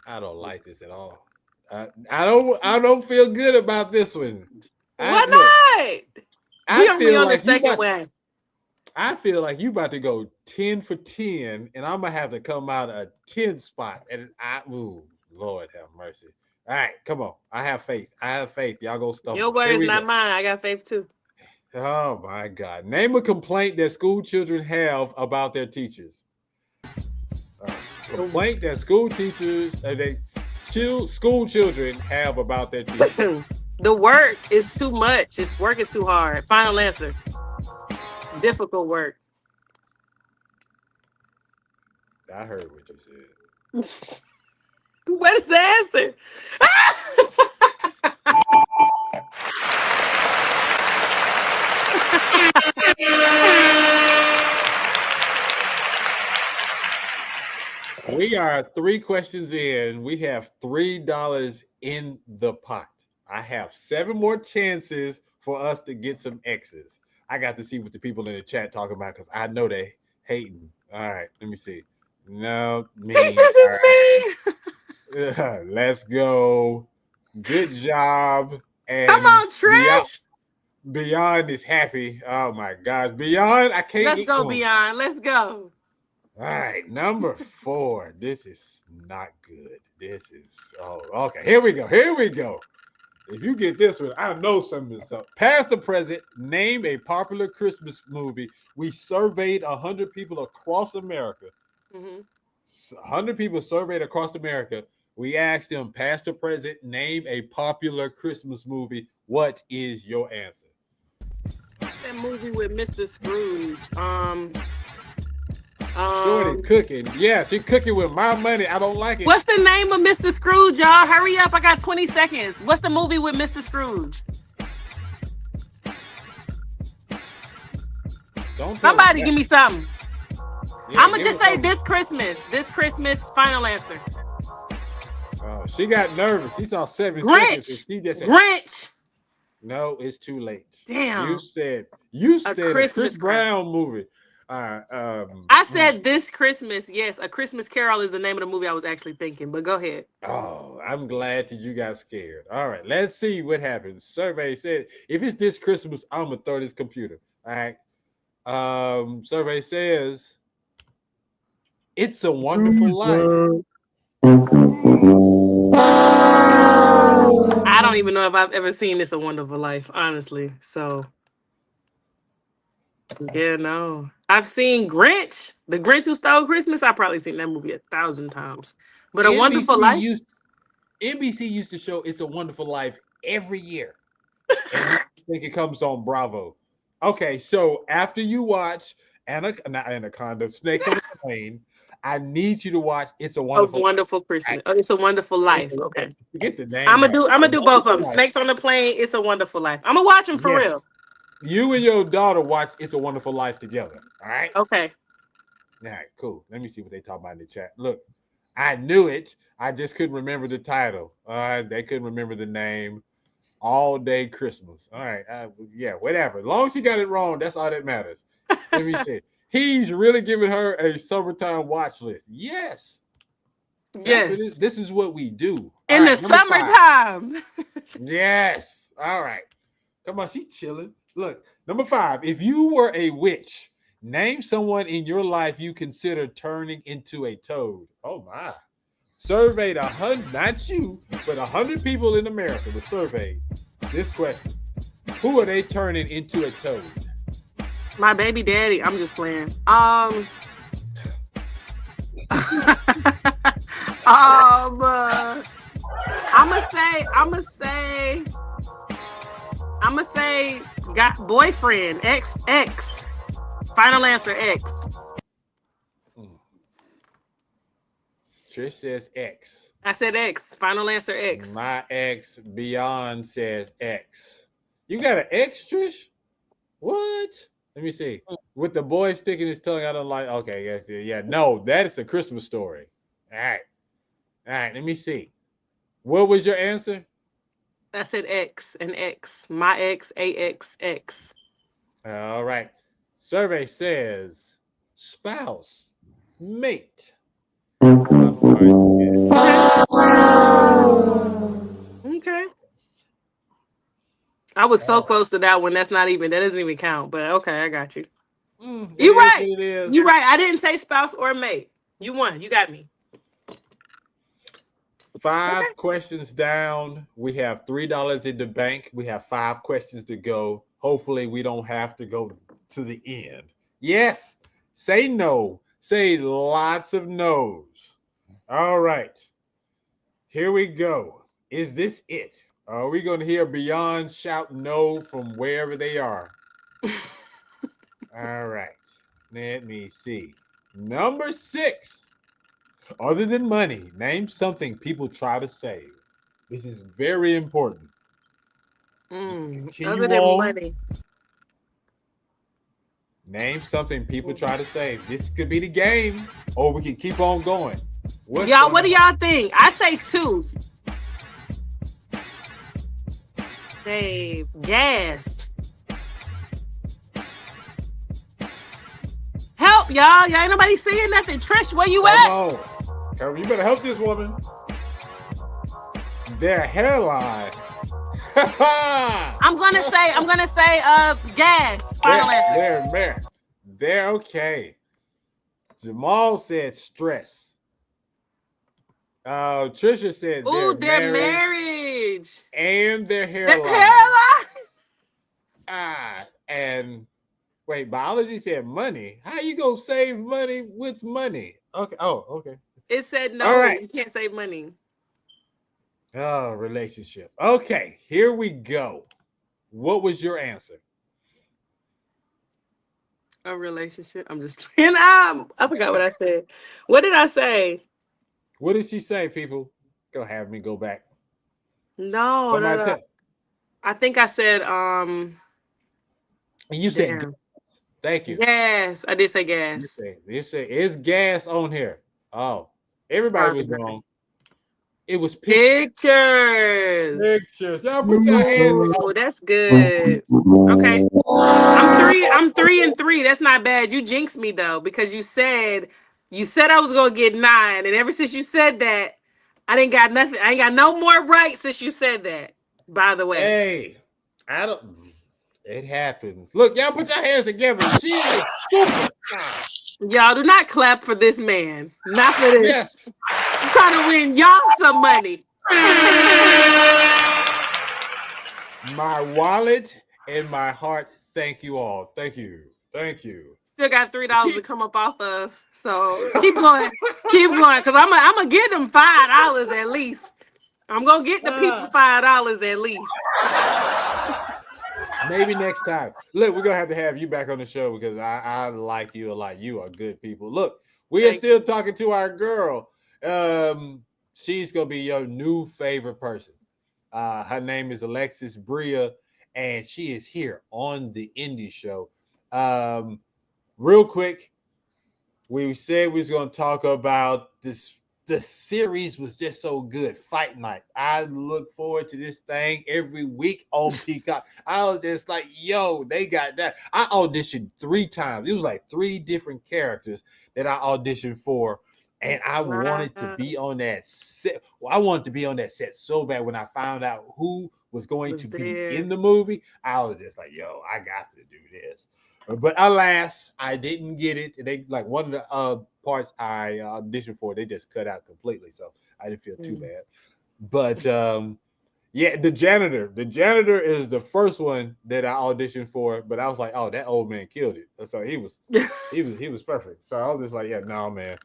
I don't like this at all. I don't feel good about this one. Why not? We are on the second one. I feel like you about to go 10 for 10, and I'm gonna have to come out a 10 spot. And Lord have mercy. All right, come on. I have faith. Y'all go stuff. Your word is not mine. I got faith too. Oh my God. Name a complaint that school children have about their teachers. Complaint that school children have about their teachers. The work is too much. Work is too hard. Final answer. Difficult work. I heard what you said. What is the answer? We are 3 questions in. We have $3 in the pot. I have 7 more chances for us to get some X's. I got to see what the people in the chat talk about because I know they hating. All right, let me see. No, me. Teachers is me. Let's go. Good job. And Come on, Trish. Beyond is happy. Oh my gosh. Beyond, I can't. Let's go, Beyond. Let's go. All right, number 4. This is not good. This is okay. Here we go. If you get this one, I know something is up. Past or present, name a popular Christmas movie. We surveyed 100 people across America. 100 people surveyed across America. We asked them, past or present, name a popular Christmas movie. What is your answer? That movie with Mr. Scrooge. Shorty cooking. Yeah, she cooking with my money. I don't like it. What's the name of Mr. Scrooge, y'all? Hurry up. I got 20 seconds. What's the movie with Mr. Scrooge? Somebody give me something. Yeah, I'm going to just say this Christmas. This Christmas, final answer. Oh, she got nervous. She saw 7 Grinch. seconds. She just said, Grinch. No, it's too late. Damn. You said a Christmas Chris Brown movie. I said this Christmas. Yes, A Christmas Carol is the name of the movie I was actually thinking, but go ahead. Oh, I'm glad that you got scared. All right, let's see what happens. Survey said, if it's this Christmas, I'm going to throw this computer. All right. Survey says, It's a Wonderful Life. I don't even know if I've ever seen It's a Wonderful Life, honestly. So, yeah, no. I've seen Grinch. The Grinch Who Stole Christmas. I've probably seen that movie 1,000 times. But A Wonderful Life? NBC used to show It's a Wonderful Life every year. And I think it comes on Bravo. Okay, so after you watch not Anaconda, Snakes on the Plane, I need you to watch It's a Wonderful Christmas. Oh, It's a Wonderful Life. Okay. Get the name. I'm gonna do both of them. Snakes on the Plane, It's a Wonderful Life. I'm gonna watch them for real. You and your daughter watch It's a Wonderful Life together. All right. Okay. All right, cool. Let me see what they talk about in the chat. Look, I knew it. I just couldn't remember the title. They couldn't remember the name. All Day Christmas. All right. Yeah, whatever. As long as she got it wrong, that's all that matters. Let me see. He's really giving her a summertime watch list. Yes. Yes. This is what we do. In the summertime. Yes. All right. Come on, she's chilling. Look, number 5. If you were a witch, name someone in your life you consider turning into a toad. Oh my. Surveyed 100, not you, but 100 people in America were surveyed. This question: who are they turning into a toad? My baby daddy. I'm just playing. I'ma say got boyfriend, ex. Final answer, X. Trish says X. I said X. Final answer, X. My ex, Beyond, says X. You got an X, Trish? What? Let me see. With the boy sticking his tongue out, I'm like, okay, yes, yeah. No, that is a Christmas Story. All right. Let me see. What was your answer? I said X and X. My ex, AXX. All right. Survey says spouse, mate. Okay. I was so close to that one. That doesn't even count. But okay, I got you. You're right. You're right. I didn't say spouse or mate. You won. You got me. 5 questions down. We have $3 in the bank. We have 5 questions to go. Hopefully, we don't have to go to the end. Yes. Say no. Say lots of no's. All right. Here we go. Is this it? Are we going to hear Beyond shout no from wherever they are? All right. Let me see. Number 6. Other than money, name something people try to save. This is very important. Other than money. Name something people try to save. This could be the game, or we can keep on going. What do y'all think? I say 2. Save gas. Help help, y'all. Y'all ain't nobody saying nothing. Trish, where you at? Come on. You better help this woman. Their hairline. I'm gonna say gas. Final answer. They're okay. Jamal said stress. Trisha said their marriage and their hairline. And wait, biology said money. How you gonna save money with money? Okay. Oh, okay. It said no. All right. You can't save money. Oh, relationship. Okay, here we go. What was your answer? A relationship. I'm just playing. I forgot what I said. What did I say? What did she say, people? Go have me go back. No. I think I said You said gas. Thank you. Gas. I did say gas. You say it's gas on here. Oh, everybody was wrong. It was pictures. Y'all put your hands. Oh, that's good. Okay. I'm 3-3. That's not bad. You jinxed me though, because you said I was gonna get 9, and ever since you said that, I didn't got nothing. I ain't got no more right since you said that. By the way. Hey, it happens. Look, y'all put your hands together. She is a superstar. Y'all do not clap for this man. Not for this. Yes. I'm trying to win y'all some money. My wallet and my heart, thank you all. Thank you. Still got $3 to come up off of. So keep going. Because I'm gonna get them $5 at least. I'm gonna get the people $5 at least. Maybe next time. Look, we're gonna have you back on the show because I like you a lot. You are good people. Look, we are still talking to our girl. She's gonna be your new favorite person. Her name is Alexus Bria, and she is here on the Indie Show. Real quick, we said we was gonna talk about this. The series was just so good. Fight Night. I look forward to this thing every week on Peacock. I was just like, yo, they got that. I auditioned 3 times. It was like 3 different characters that I auditioned for. And I wanted to be on that set. Well, I wanted to be on that set so bad. When I found out who was going to be in the movie, I was just like, yo, I got to do this. But alas, I didn't get it. They like one of the parts I auditioned for, they just cut out completely. So I didn't feel too bad. But yeah, the janitor. The janitor is the first one that I auditioned for. But I was like, oh, that old man killed it. So he was perfect. So I was just like, yeah, no, man.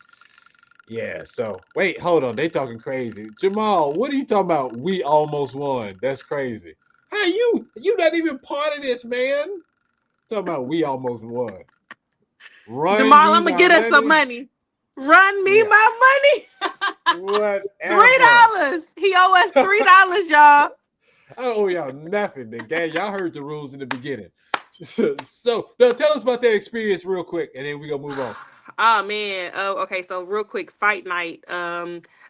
Yeah. So wait, hold on. They talking crazy. Jamal, what are you talking about? We almost won. That's crazy. How you not even part of this, man? Talking about we almost won. Jamal, I'm gonna get us some money. Run me my money. Whatever. $3. He owe us $3, y'all. I don't owe y'all nothing. Y'all heard the rules in the beginning. So now tell us about that experience real quick, and then we gonna move on. Oh man. Okay. So real quick, Fight Night.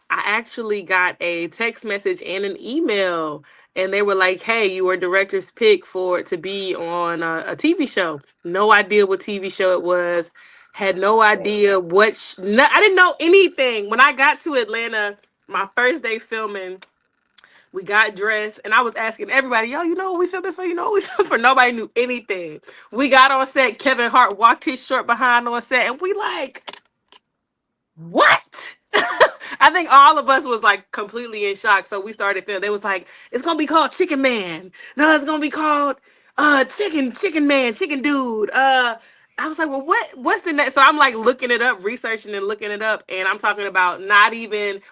I actually got a text message and an email, and they were like, "Hey, you were director's pick to be on a TV show." No idea what TV show it was. Had no idea what. I didn't know anything. When I got to Atlanta, my first day filming, we got dressed, and I was asking everybody, "Yo, you know what we filming for? You know what we filming for?" Nobody knew anything. We got on set. Kevin Hart walked his short behind on set, and we like, what? I think all of us was like completely in shock. So we started filming. They was like, it's gonna be called Chicken Man. No, it's gonna be called Chicken Man, Chicken Dude. I was like, well, what's the next? So I'm like looking it up, researching and looking it up, and I'm talking about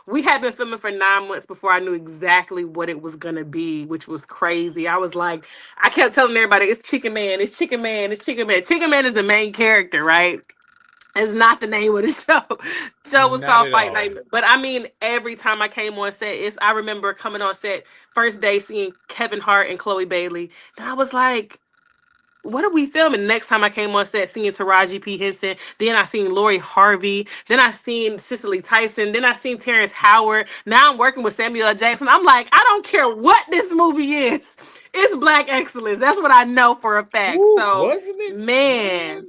we had been filming for 9 months before I knew exactly what it was gonna be, which was crazy. I was like, I kept telling everybody, it's Chicken Man, it's Chicken Man, it's Chicken Man. Chicken Man is the main character, right? It's not the name of the show. Show was called Fight Night. But I mean, every time I came on set, I remember coming on set, first day seeing Kevin Hart and Chloe Bailey. And I was like, what are we filming? Next time I came on set, seeing Taraji P. Henson. Then I seen Lori Harvey. Then I seen Cicely Tyson. Then I seen Terrence Howard. Now I'm working with Samuel L. Jackson. I'm like, I don't care what this movie is. It's Black excellence. That's what I know for a fact. Ooh, wasn't it? Man.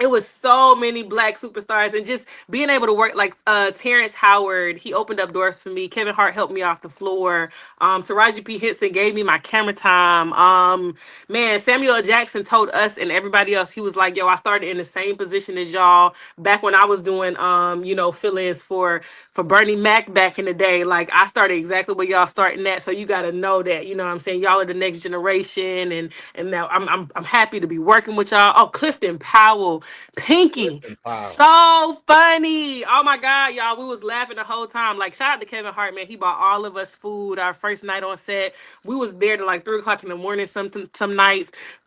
it was so many black superstars, and just being able to work like Terrence Howard, he opened up doors for me. Kevin Hart helped me off the floor. Taraji P. Henson gave me my camera time. Man, Samuel L. Jackson told us and everybody else, he was like, yo, I started in the same position as y'all back when I was doing fill-ins for Bernie Mac back in the day. Like, I started exactly where y'all starting at. So you gotta know that, you know what I'm saying, y'all are the next generation, and now I'm happy to be working with y'all. Oh, Clifton Powell, Pinky, so funny. Oh my God, y'all. We was laughing the whole time. Like, shout out to Kevin Hart, man. He bought all of us food our first night on set. We was there to like 3 o'clock in the morning some nights.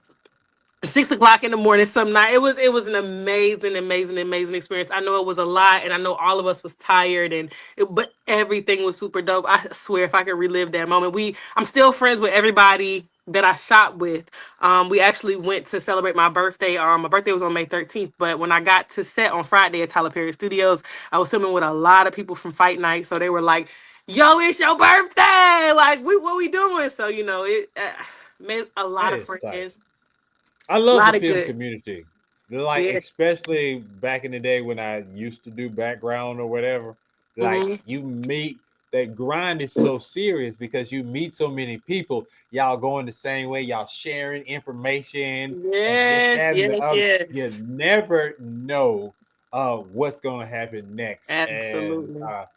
6 o'clock in the morning some night. It was an amazing experience. I know it was a lot, and I know all of us was tired, but everything was super dope. I swear, if I could relive that moment. I'm still friends with everybody that I shot with. We actually went to celebrate my birthday. My birthday was on May 13th, but when I got to set on Friday at Tyler Perry Studios, I was filming with a lot of people from Fight Night, so they were like, yo, it's your birthday, like, what we doing? So it made a lot of friends. Tight. I love the film good. community. Like, especially back in the day when I used to do background or whatever. Like, you meet, that grind is so serious because you meet so many people. Y'all going the same way. Y'all sharing information. Yes. You never know what's going to happen next. Absolutely. And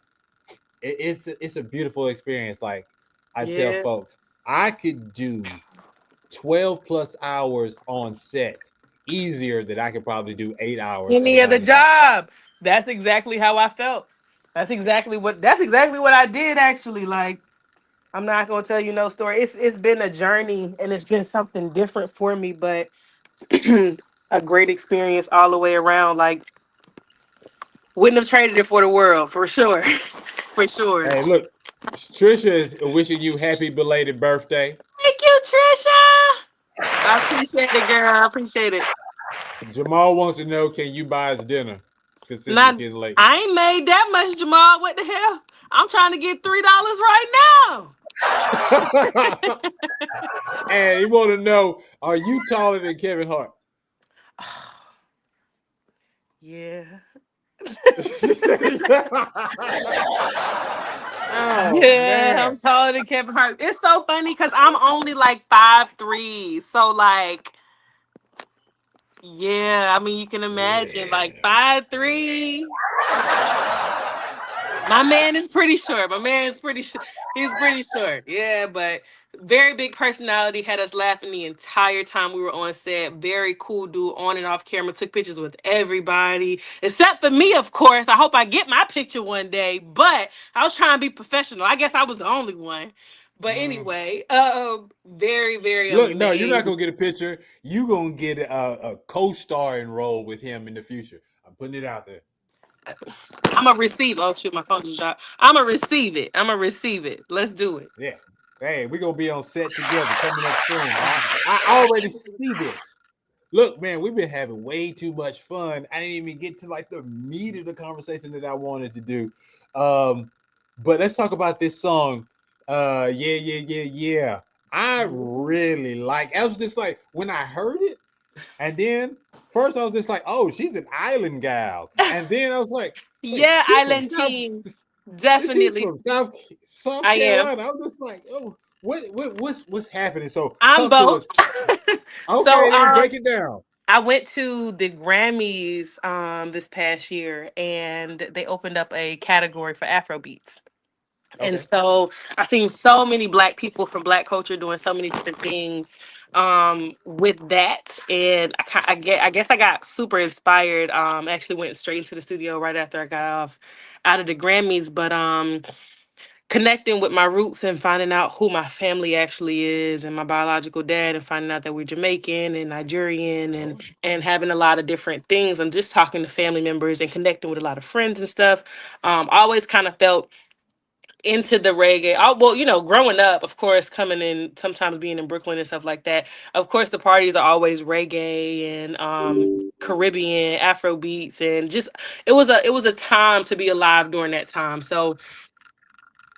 it's a beautiful experience. Like, I tell folks, I could do 12 plus hours on set easier than I could probably do 8 hours. Any other job. That's exactly how I felt. That's exactly what I did, actually. Like, I'm not gonna tell you no story. It's been a journey, and it's been something different for me, but a great experience all the way around. Like, wouldn't have traded it for the world, for sure. For sure. Hey, look, Trisha is wishing you happy belated birthday. Thank you, Trisha. I appreciate it, girl. I appreciate it. Jamal wants to know, can you buy us dinner? Because it's getting late. I ain't made that much, Jamal. What the hell? I'm trying to get $3 right now. And he want to know, are you taller than Kevin Hart? Yeah. Oh, yeah, man. I'm taller than Kevin Hart. It's so funny because I'm only like 5'3". So like, yeah, I mean, you can imagine like 5'3". My man is pretty short. He's pretty short. Yeah, but very big personality. Had us laughing the entire time we were on set. Very cool dude, on and off camera. Took pictures with everybody except for me, of course. I hope I get my picture one day. But I was trying to be professional. I guess I was the only one. But anyway, very, very Look, amazing. no, you're not gonna get a picture. You're gonna get a co-starring role with him in the future. I'm putting it out there. I'm gonna receive. Oh shoot, my phone just dropped. I'm gonna receive it. Let's do it. Yeah. Hey, we're gonna be on set together coming up soon. I already see this. Look, man, we've been having way too much fun. I didn't even get to like the meat of the conversation that I wanted to do. But let's talk about this song. Yeah. I really like. I was just like, when I heard it, and then first I was just like, oh, she's an island gal, and then I was like, yeah, island team, definitely. From South Carolina. I was just like, oh, what's happening? So I'm both. Okay, so, break it down. I went to the Grammys this past year, and they opened up a category for Afrobeats. Okay. And so I've seen so many Black people from Black culture doing so many different things with that, and I guess I got super inspired. Actually went straight into the studio right after I got out of the Grammys, but connecting with my roots and finding out who my family actually is and my biological dad, and finding out that we're Jamaican and Nigerian, and having a lot of different things, and just talking to family members and connecting with a lot of friends and stuff. Always kind of felt into the reggae. Well, growing up, of course, coming in, sometimes being in Brooklyn and stuff like that, of course the parties are always reggae and Caribbean, Afro beats, and just it was a time to be alive during that time. So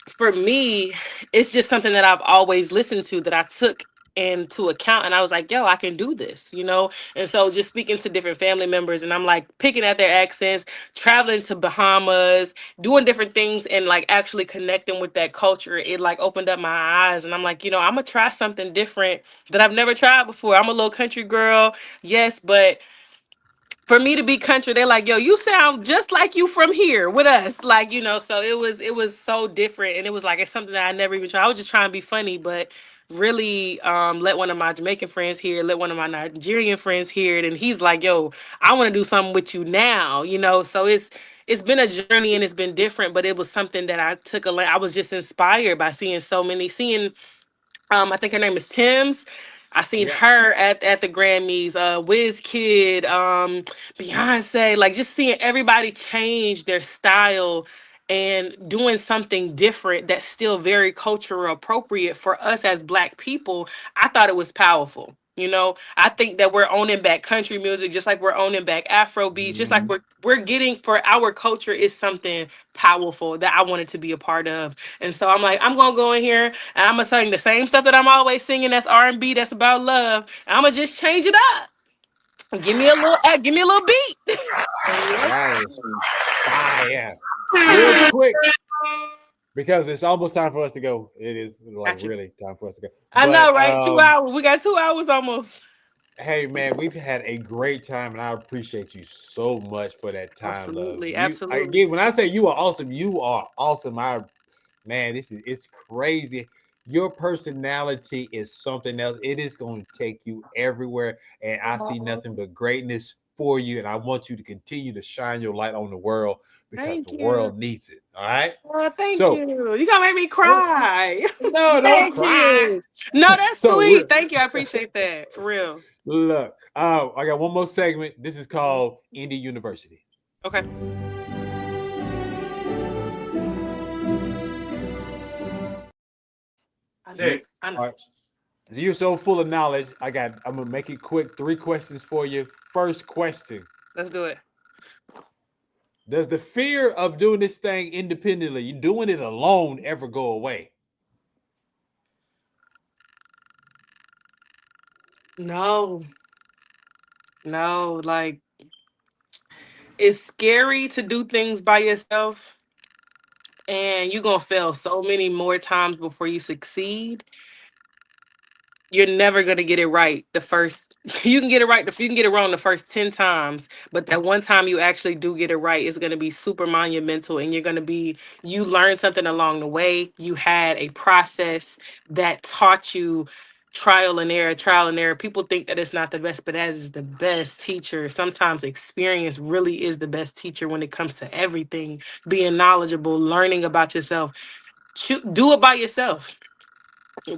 for me, it's just something that I've always listened to, that I took into account, and I was like, yo, I can do this, you know. And so just speaking to different family members, and I'm like picking at their accents, traveling to Bahamas, doing different things, and like actually connecting with that culture, it like opened up my eyes. And I'm like, you know, I'm gonna try something different that I've never tried before. I'm a little country girl, yes, but for me to be country, they're like, yo, you sound just like you from here with us. Like, you know, so it was so different. And it was like, it's something that I never even tried. I was just trying to be funny, but really let one of my Jamaican friends hear it, let one of my Nigerian friends hear it. And he's like, yo, I want to do something with you now, you know. So it's been a journey and it's been different, but it was something that I took I was just inspired by seeing seeing I think her name is Tim's. I seen her at the Grammys, Kid, Beyonce, like just seeing everybody change their style and doing something different that's still very cultural appropriate for us as Black people. I thought it was powerful. You know, I think that we're owning back country music, just like we're owning back Afro beats, just like we're getting for our culture is something powerful that I wanted to be a part of. And so I'm like, I'm gonna go in here and I'm gonna sing the same stuff that I'm always singing. That's R&B. That's about love. And I'm gonna just change it up. Give me a little, give me a little beat. That is fire. Real quick, because it's almost time for us to go. It is like really time for us to go. I know, right? 2 hours. We got 2 hours almost. Hey man, we've had a great time, and I appreciate you so much for that time. Absolutely, love. absolutely. Again, when I say you are awesome, you are awesome. Man, it's crazy. Your personality is something else. It is going to take you everywhere, and I see nothing but greatness for you. And I want you to continue to shine your light on the world because the world needs it. All right. Oh, thank you. You gonna make me cry. No, don't Thank cry. you. No, that's So sweet. Thank you. I appreciate that. For real. Look, I got one more segment. This is called Indie University. Okay. Hey, all right. You're so full of knowledge. I'm gonna make it quick. 3 questions for you. First question. Let's do it. Does the fear of doing this thing independently, you doing it alone, ever go away? No. No, like it's scary to do things by yourself, and you're gonna fail so many more times before you succeed. You're never gonna get it right the first. You can get it right. You can get it wrong the first 10 times, but that one time you actually do get it right is gonna be super monumental, and you learned something along the way. You had a process that taught you trial and error, trial and error. People think that it's not the best, but that is the best teacher. Sometimes experience really is the best teacher when it comes to everything. Being knowledgeable, learning about yourself. Do it by yourself.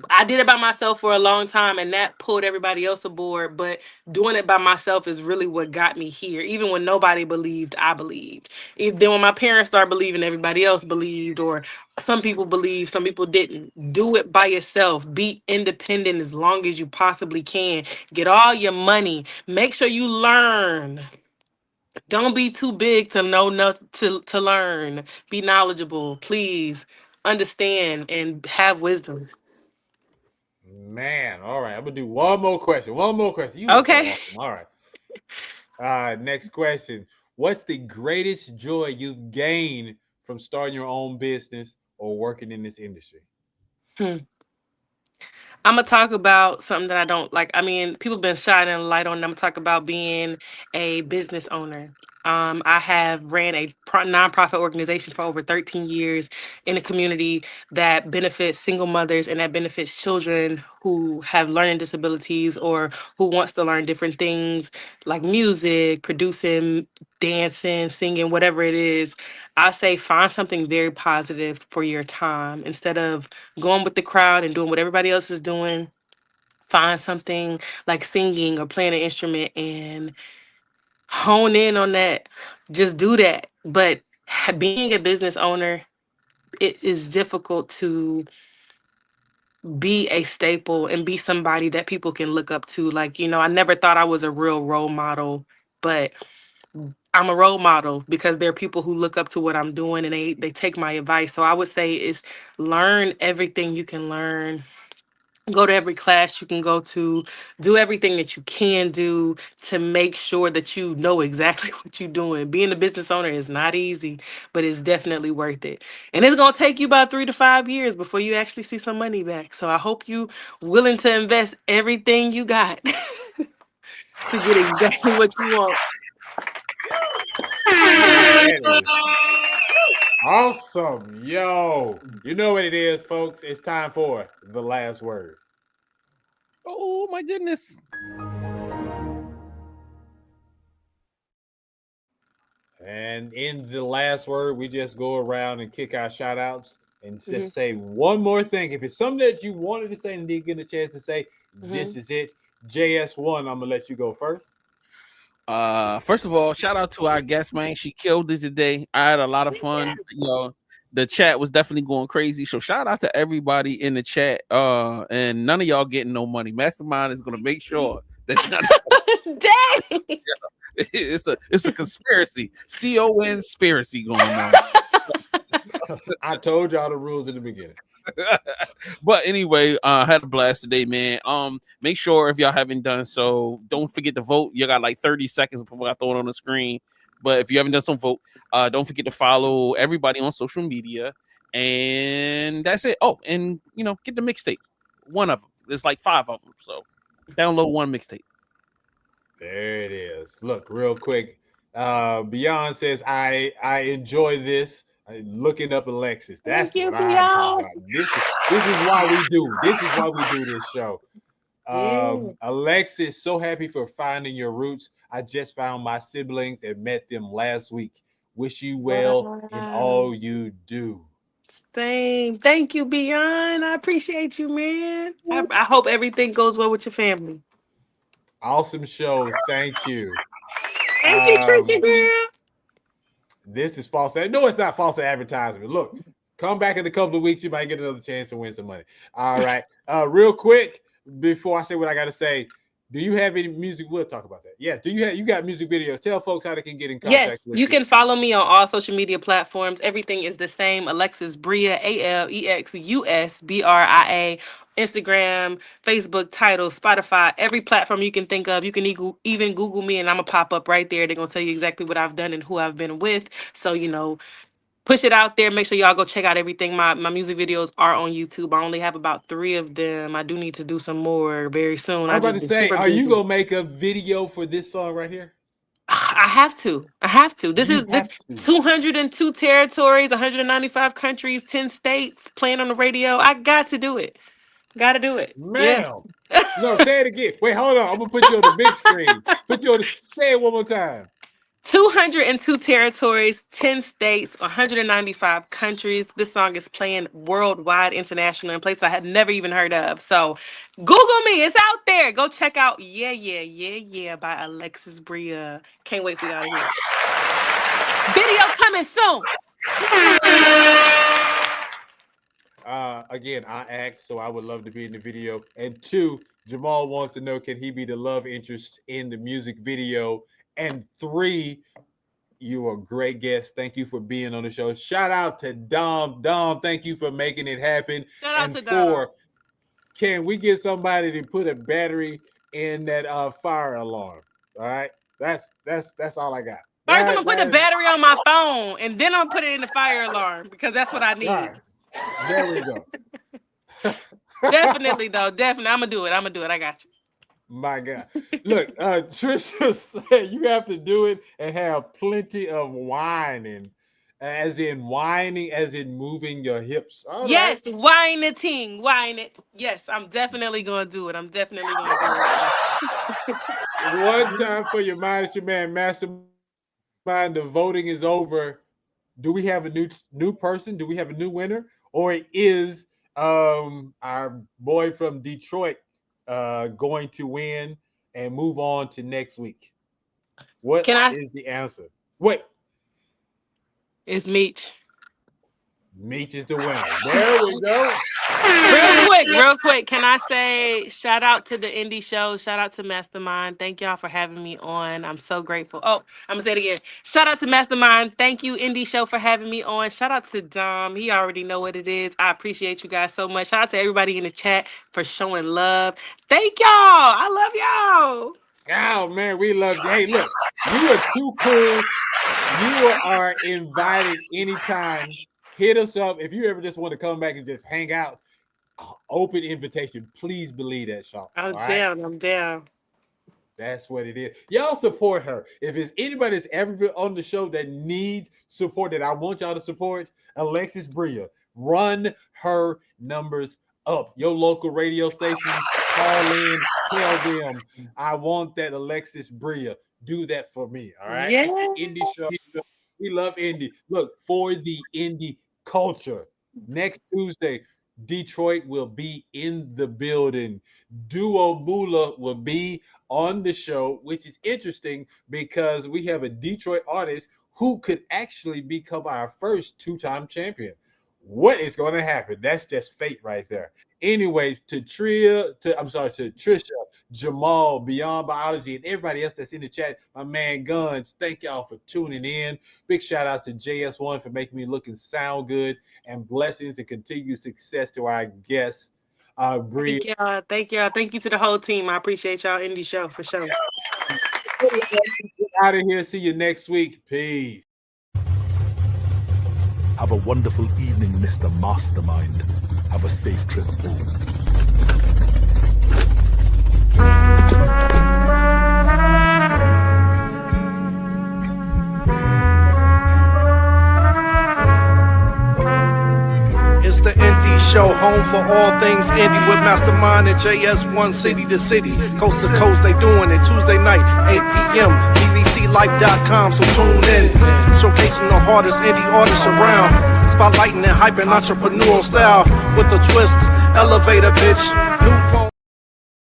I did it by myself for a long time, and that pulled everybody else aboard. But doing it by myself is really what got me here. Even when nobody believed, I believed. Then when my parents started believing, everybody else believed, or some people believed, some people didn't. Do it by yourself. Be independent as long as you possibly can. Get all your money. Make sure you learn. Don't be too big to know nothing to learn. Be knowledgeable, please. Understand and have wisdom. Man, all right. I'm gonna do one more question. One more question. You Okay. are so awesome. All right. Next question. What's the greatest joy you've gained from starting your own business or working in this industry? I'm gonna talk about something that I don't like. I mean, people have been shining a light on. I'm gonna talk about being a business owner. I have ran a nonprofit organization for over 13 years in a community that benefits single mothers and that benefits children who have learning disabilities or who wants to learn different things like music, producing, dancing, singing, whatever it is. I say find something very positive for your time instead of going with the crowd and doing what everybody else is doing. Find something like singing or playing an instrument and hone in on that. Just do that. But being a business owner, it is difficult to be a staple and be somebody that people can look up to. Like, you know, I never thought I was a real role model, but I'm a role model because there are people who look up to what I'm doing and they take my advice. So I would say is learn everything you can learn. go to every class you can go to, do everything that you can do to make sure that you know exactly what you're doing. Being a business owner is not easy, but it's definitely worth it. And it's going to take you about 3 to 5 years before you actually see some money back. So I hope you willing to invest everything you got to get exactly what you want. That is awesome. Yo, you know what it is, folks. It's time for the last word. Oh my goodness. And in the last word, we just go around and kick our shout outs and just say one more thing. If it's something that you wanted to say and didn't get a chance to say, this is it. JS1, I'm gonna let you go first. First of all, shout out to our guest, man. She killed it today. I had a lot of fun. You know, the chat was definitely going crazy. So shout out to everybody in the chat. And none of y'all getting no money. Mastermind is gonna make sure that none of Dang. it's a conspiracy. conspiracy going on. I told y'all the rules in the beginning. But anyway, I had a blast today, man. Make sure if y'all haven't done so, don't forget to vote. You got like 30 seconds before I throw it on the screen. But if you haven't done so, vote. Don't forget to follow everybody on social media. And that's it. Oh, and get the mixtape. One of them. There's like 5 of them. So download one mixtape. There it is. Look, real quick. Beyond says, I enjoy this. Looking up Alexus. That's what I'm talking about. This is why we do. This is why we do this show. Alexus, so happy for finding your roots. I just found my siblings and met them last week. Wish you well in all you do. Same. Thank you, Beyond. I appreciate you, man. I hope everything goes well with your family. Awesome show. Thank you. Thank you, Trisha girl. This is false. No, it's not false advertisement. Look, come back in a couple of weeks. You might get another chance to win some money. All right. Real quick, before I say what I got to say, do you have any music? We'll talk about that. Yes. Do you got music videos? Tell folks how they can get in contact with you. You can follow me on all social media platforms. Everything is the same. Alexus Bria, Alexus Bria. Instagram, Facebook, Tidal, Spotify, every platform you can think of. You can even Google me and I'm going to pop up right there. They're going to tell you exactly what I've done and who I've been with. So, push it out there. Make sure y'all go check out everything. My music videos are on YouTube. I only have about 3 of them. I do need to do some more very soon. I'm about to say, are you going to make a video for this song right here? I have to. This is 202 territories, 195 countries, 10 states, playing on the radio. I got to do it. Got to do it. Man. Yes. No, say it again. Wait, hold on. I'm going to put you on the big screen. Say it one more time. 202 territories, 10 states, 195 countries. This song is playing worldwide, international, in places I had never even heard of. So Google me. It's out there. Go check out Yeah by Alexus Bria. Can't wait for y'all to hear it. Video coming soon. Again, I asked, so I would love to be in the video. And 2, Jamal wants to know, can he be the love interest in the music video? And 3, you are a great guest. Thank you for being on the show. Shout out to Dom. Dom, thank you for making it happen. Shout out and to 4, can we get somebody to put a battery in that fire alarm? All right, that's all I got. First, I'm gonna put the battery on my phone, and then I'm gonna put it in the fire alarm because that's what I need. Right. There we go. Definitely, though. Definitely, I'm gonna do it. I got you. My God. Look, Trisha said you have to do it and have plenty of whining, as in moving your hips. All yes, right. whine it. Yes, I'm definitely going to do it. One time for your mind, it's your man, Mastermind. The voting is over. Do we have a new person? Do we have a new winner? Or is our boy from Detroit going to win and move on to next week? What is the answer? Wait. It's Meech. Meech is the winner. There we go. Real quick, can I say shout out to the Indie Show, shout out to Mastermind. Thank y'all for having me on. I'm so grateful. Oh, I'm gonna say it again. Shout out to Mastermind. Thank you, Indie Show, for having me on. Shout out to Dom. He already know what it is. I appreciate you guys so much. Shout out to everybody in the chat for showing love. Thank y'all. I love y'all. Oh man, we love you. Hey, look, you are too cool. You are invited anytime. Hit us up if you ever just want to come back and just hang out. Open invitation. Please believe that, Sean. I'm down. I'm down. That's what it is. Y'all support her. If it's anybody that's ever been on the show that needs support, that I want y'all to support, Alexus Bria. Run her numbers up. Your local radio station, call in, tell them I want that Alexus Bria. Do that for me. All right. Yeah. Indie show. We love indie. Look, for the indie culture. Next Tuesday, Detroit will be in the building. Duo Bula will be on the show, which is interesting because we have a Detroit artist who could actually become our first two-time champion. What is going to happen? That's just fate right there. Anyway, to Trisha, Jamal, Beyond Biology, and everybody else that's in the chat, my man Guns, thank y'all for tuning in. Big shout out to JS1 for making me look and sound good, and blessings and continued success to our guests. Bria. Thank y'all. Thank you to the whole team. I appreciate y'all Indie Show for sure. Get out of here. See you next week. Peace. Have a wonderful evening, Mr. Mastermind. Have a safe trip home. It's the Indie Show, home for all things indie with Mastermind and JS1 city to city. Coast to coast, they doing it Tuesday night, 8 p.m. DVCLife.com, so tune in. Showcasing the hardest indie artists around. Spotlighting and hyping entrepreneurial style with a twist. Elevator, bitch.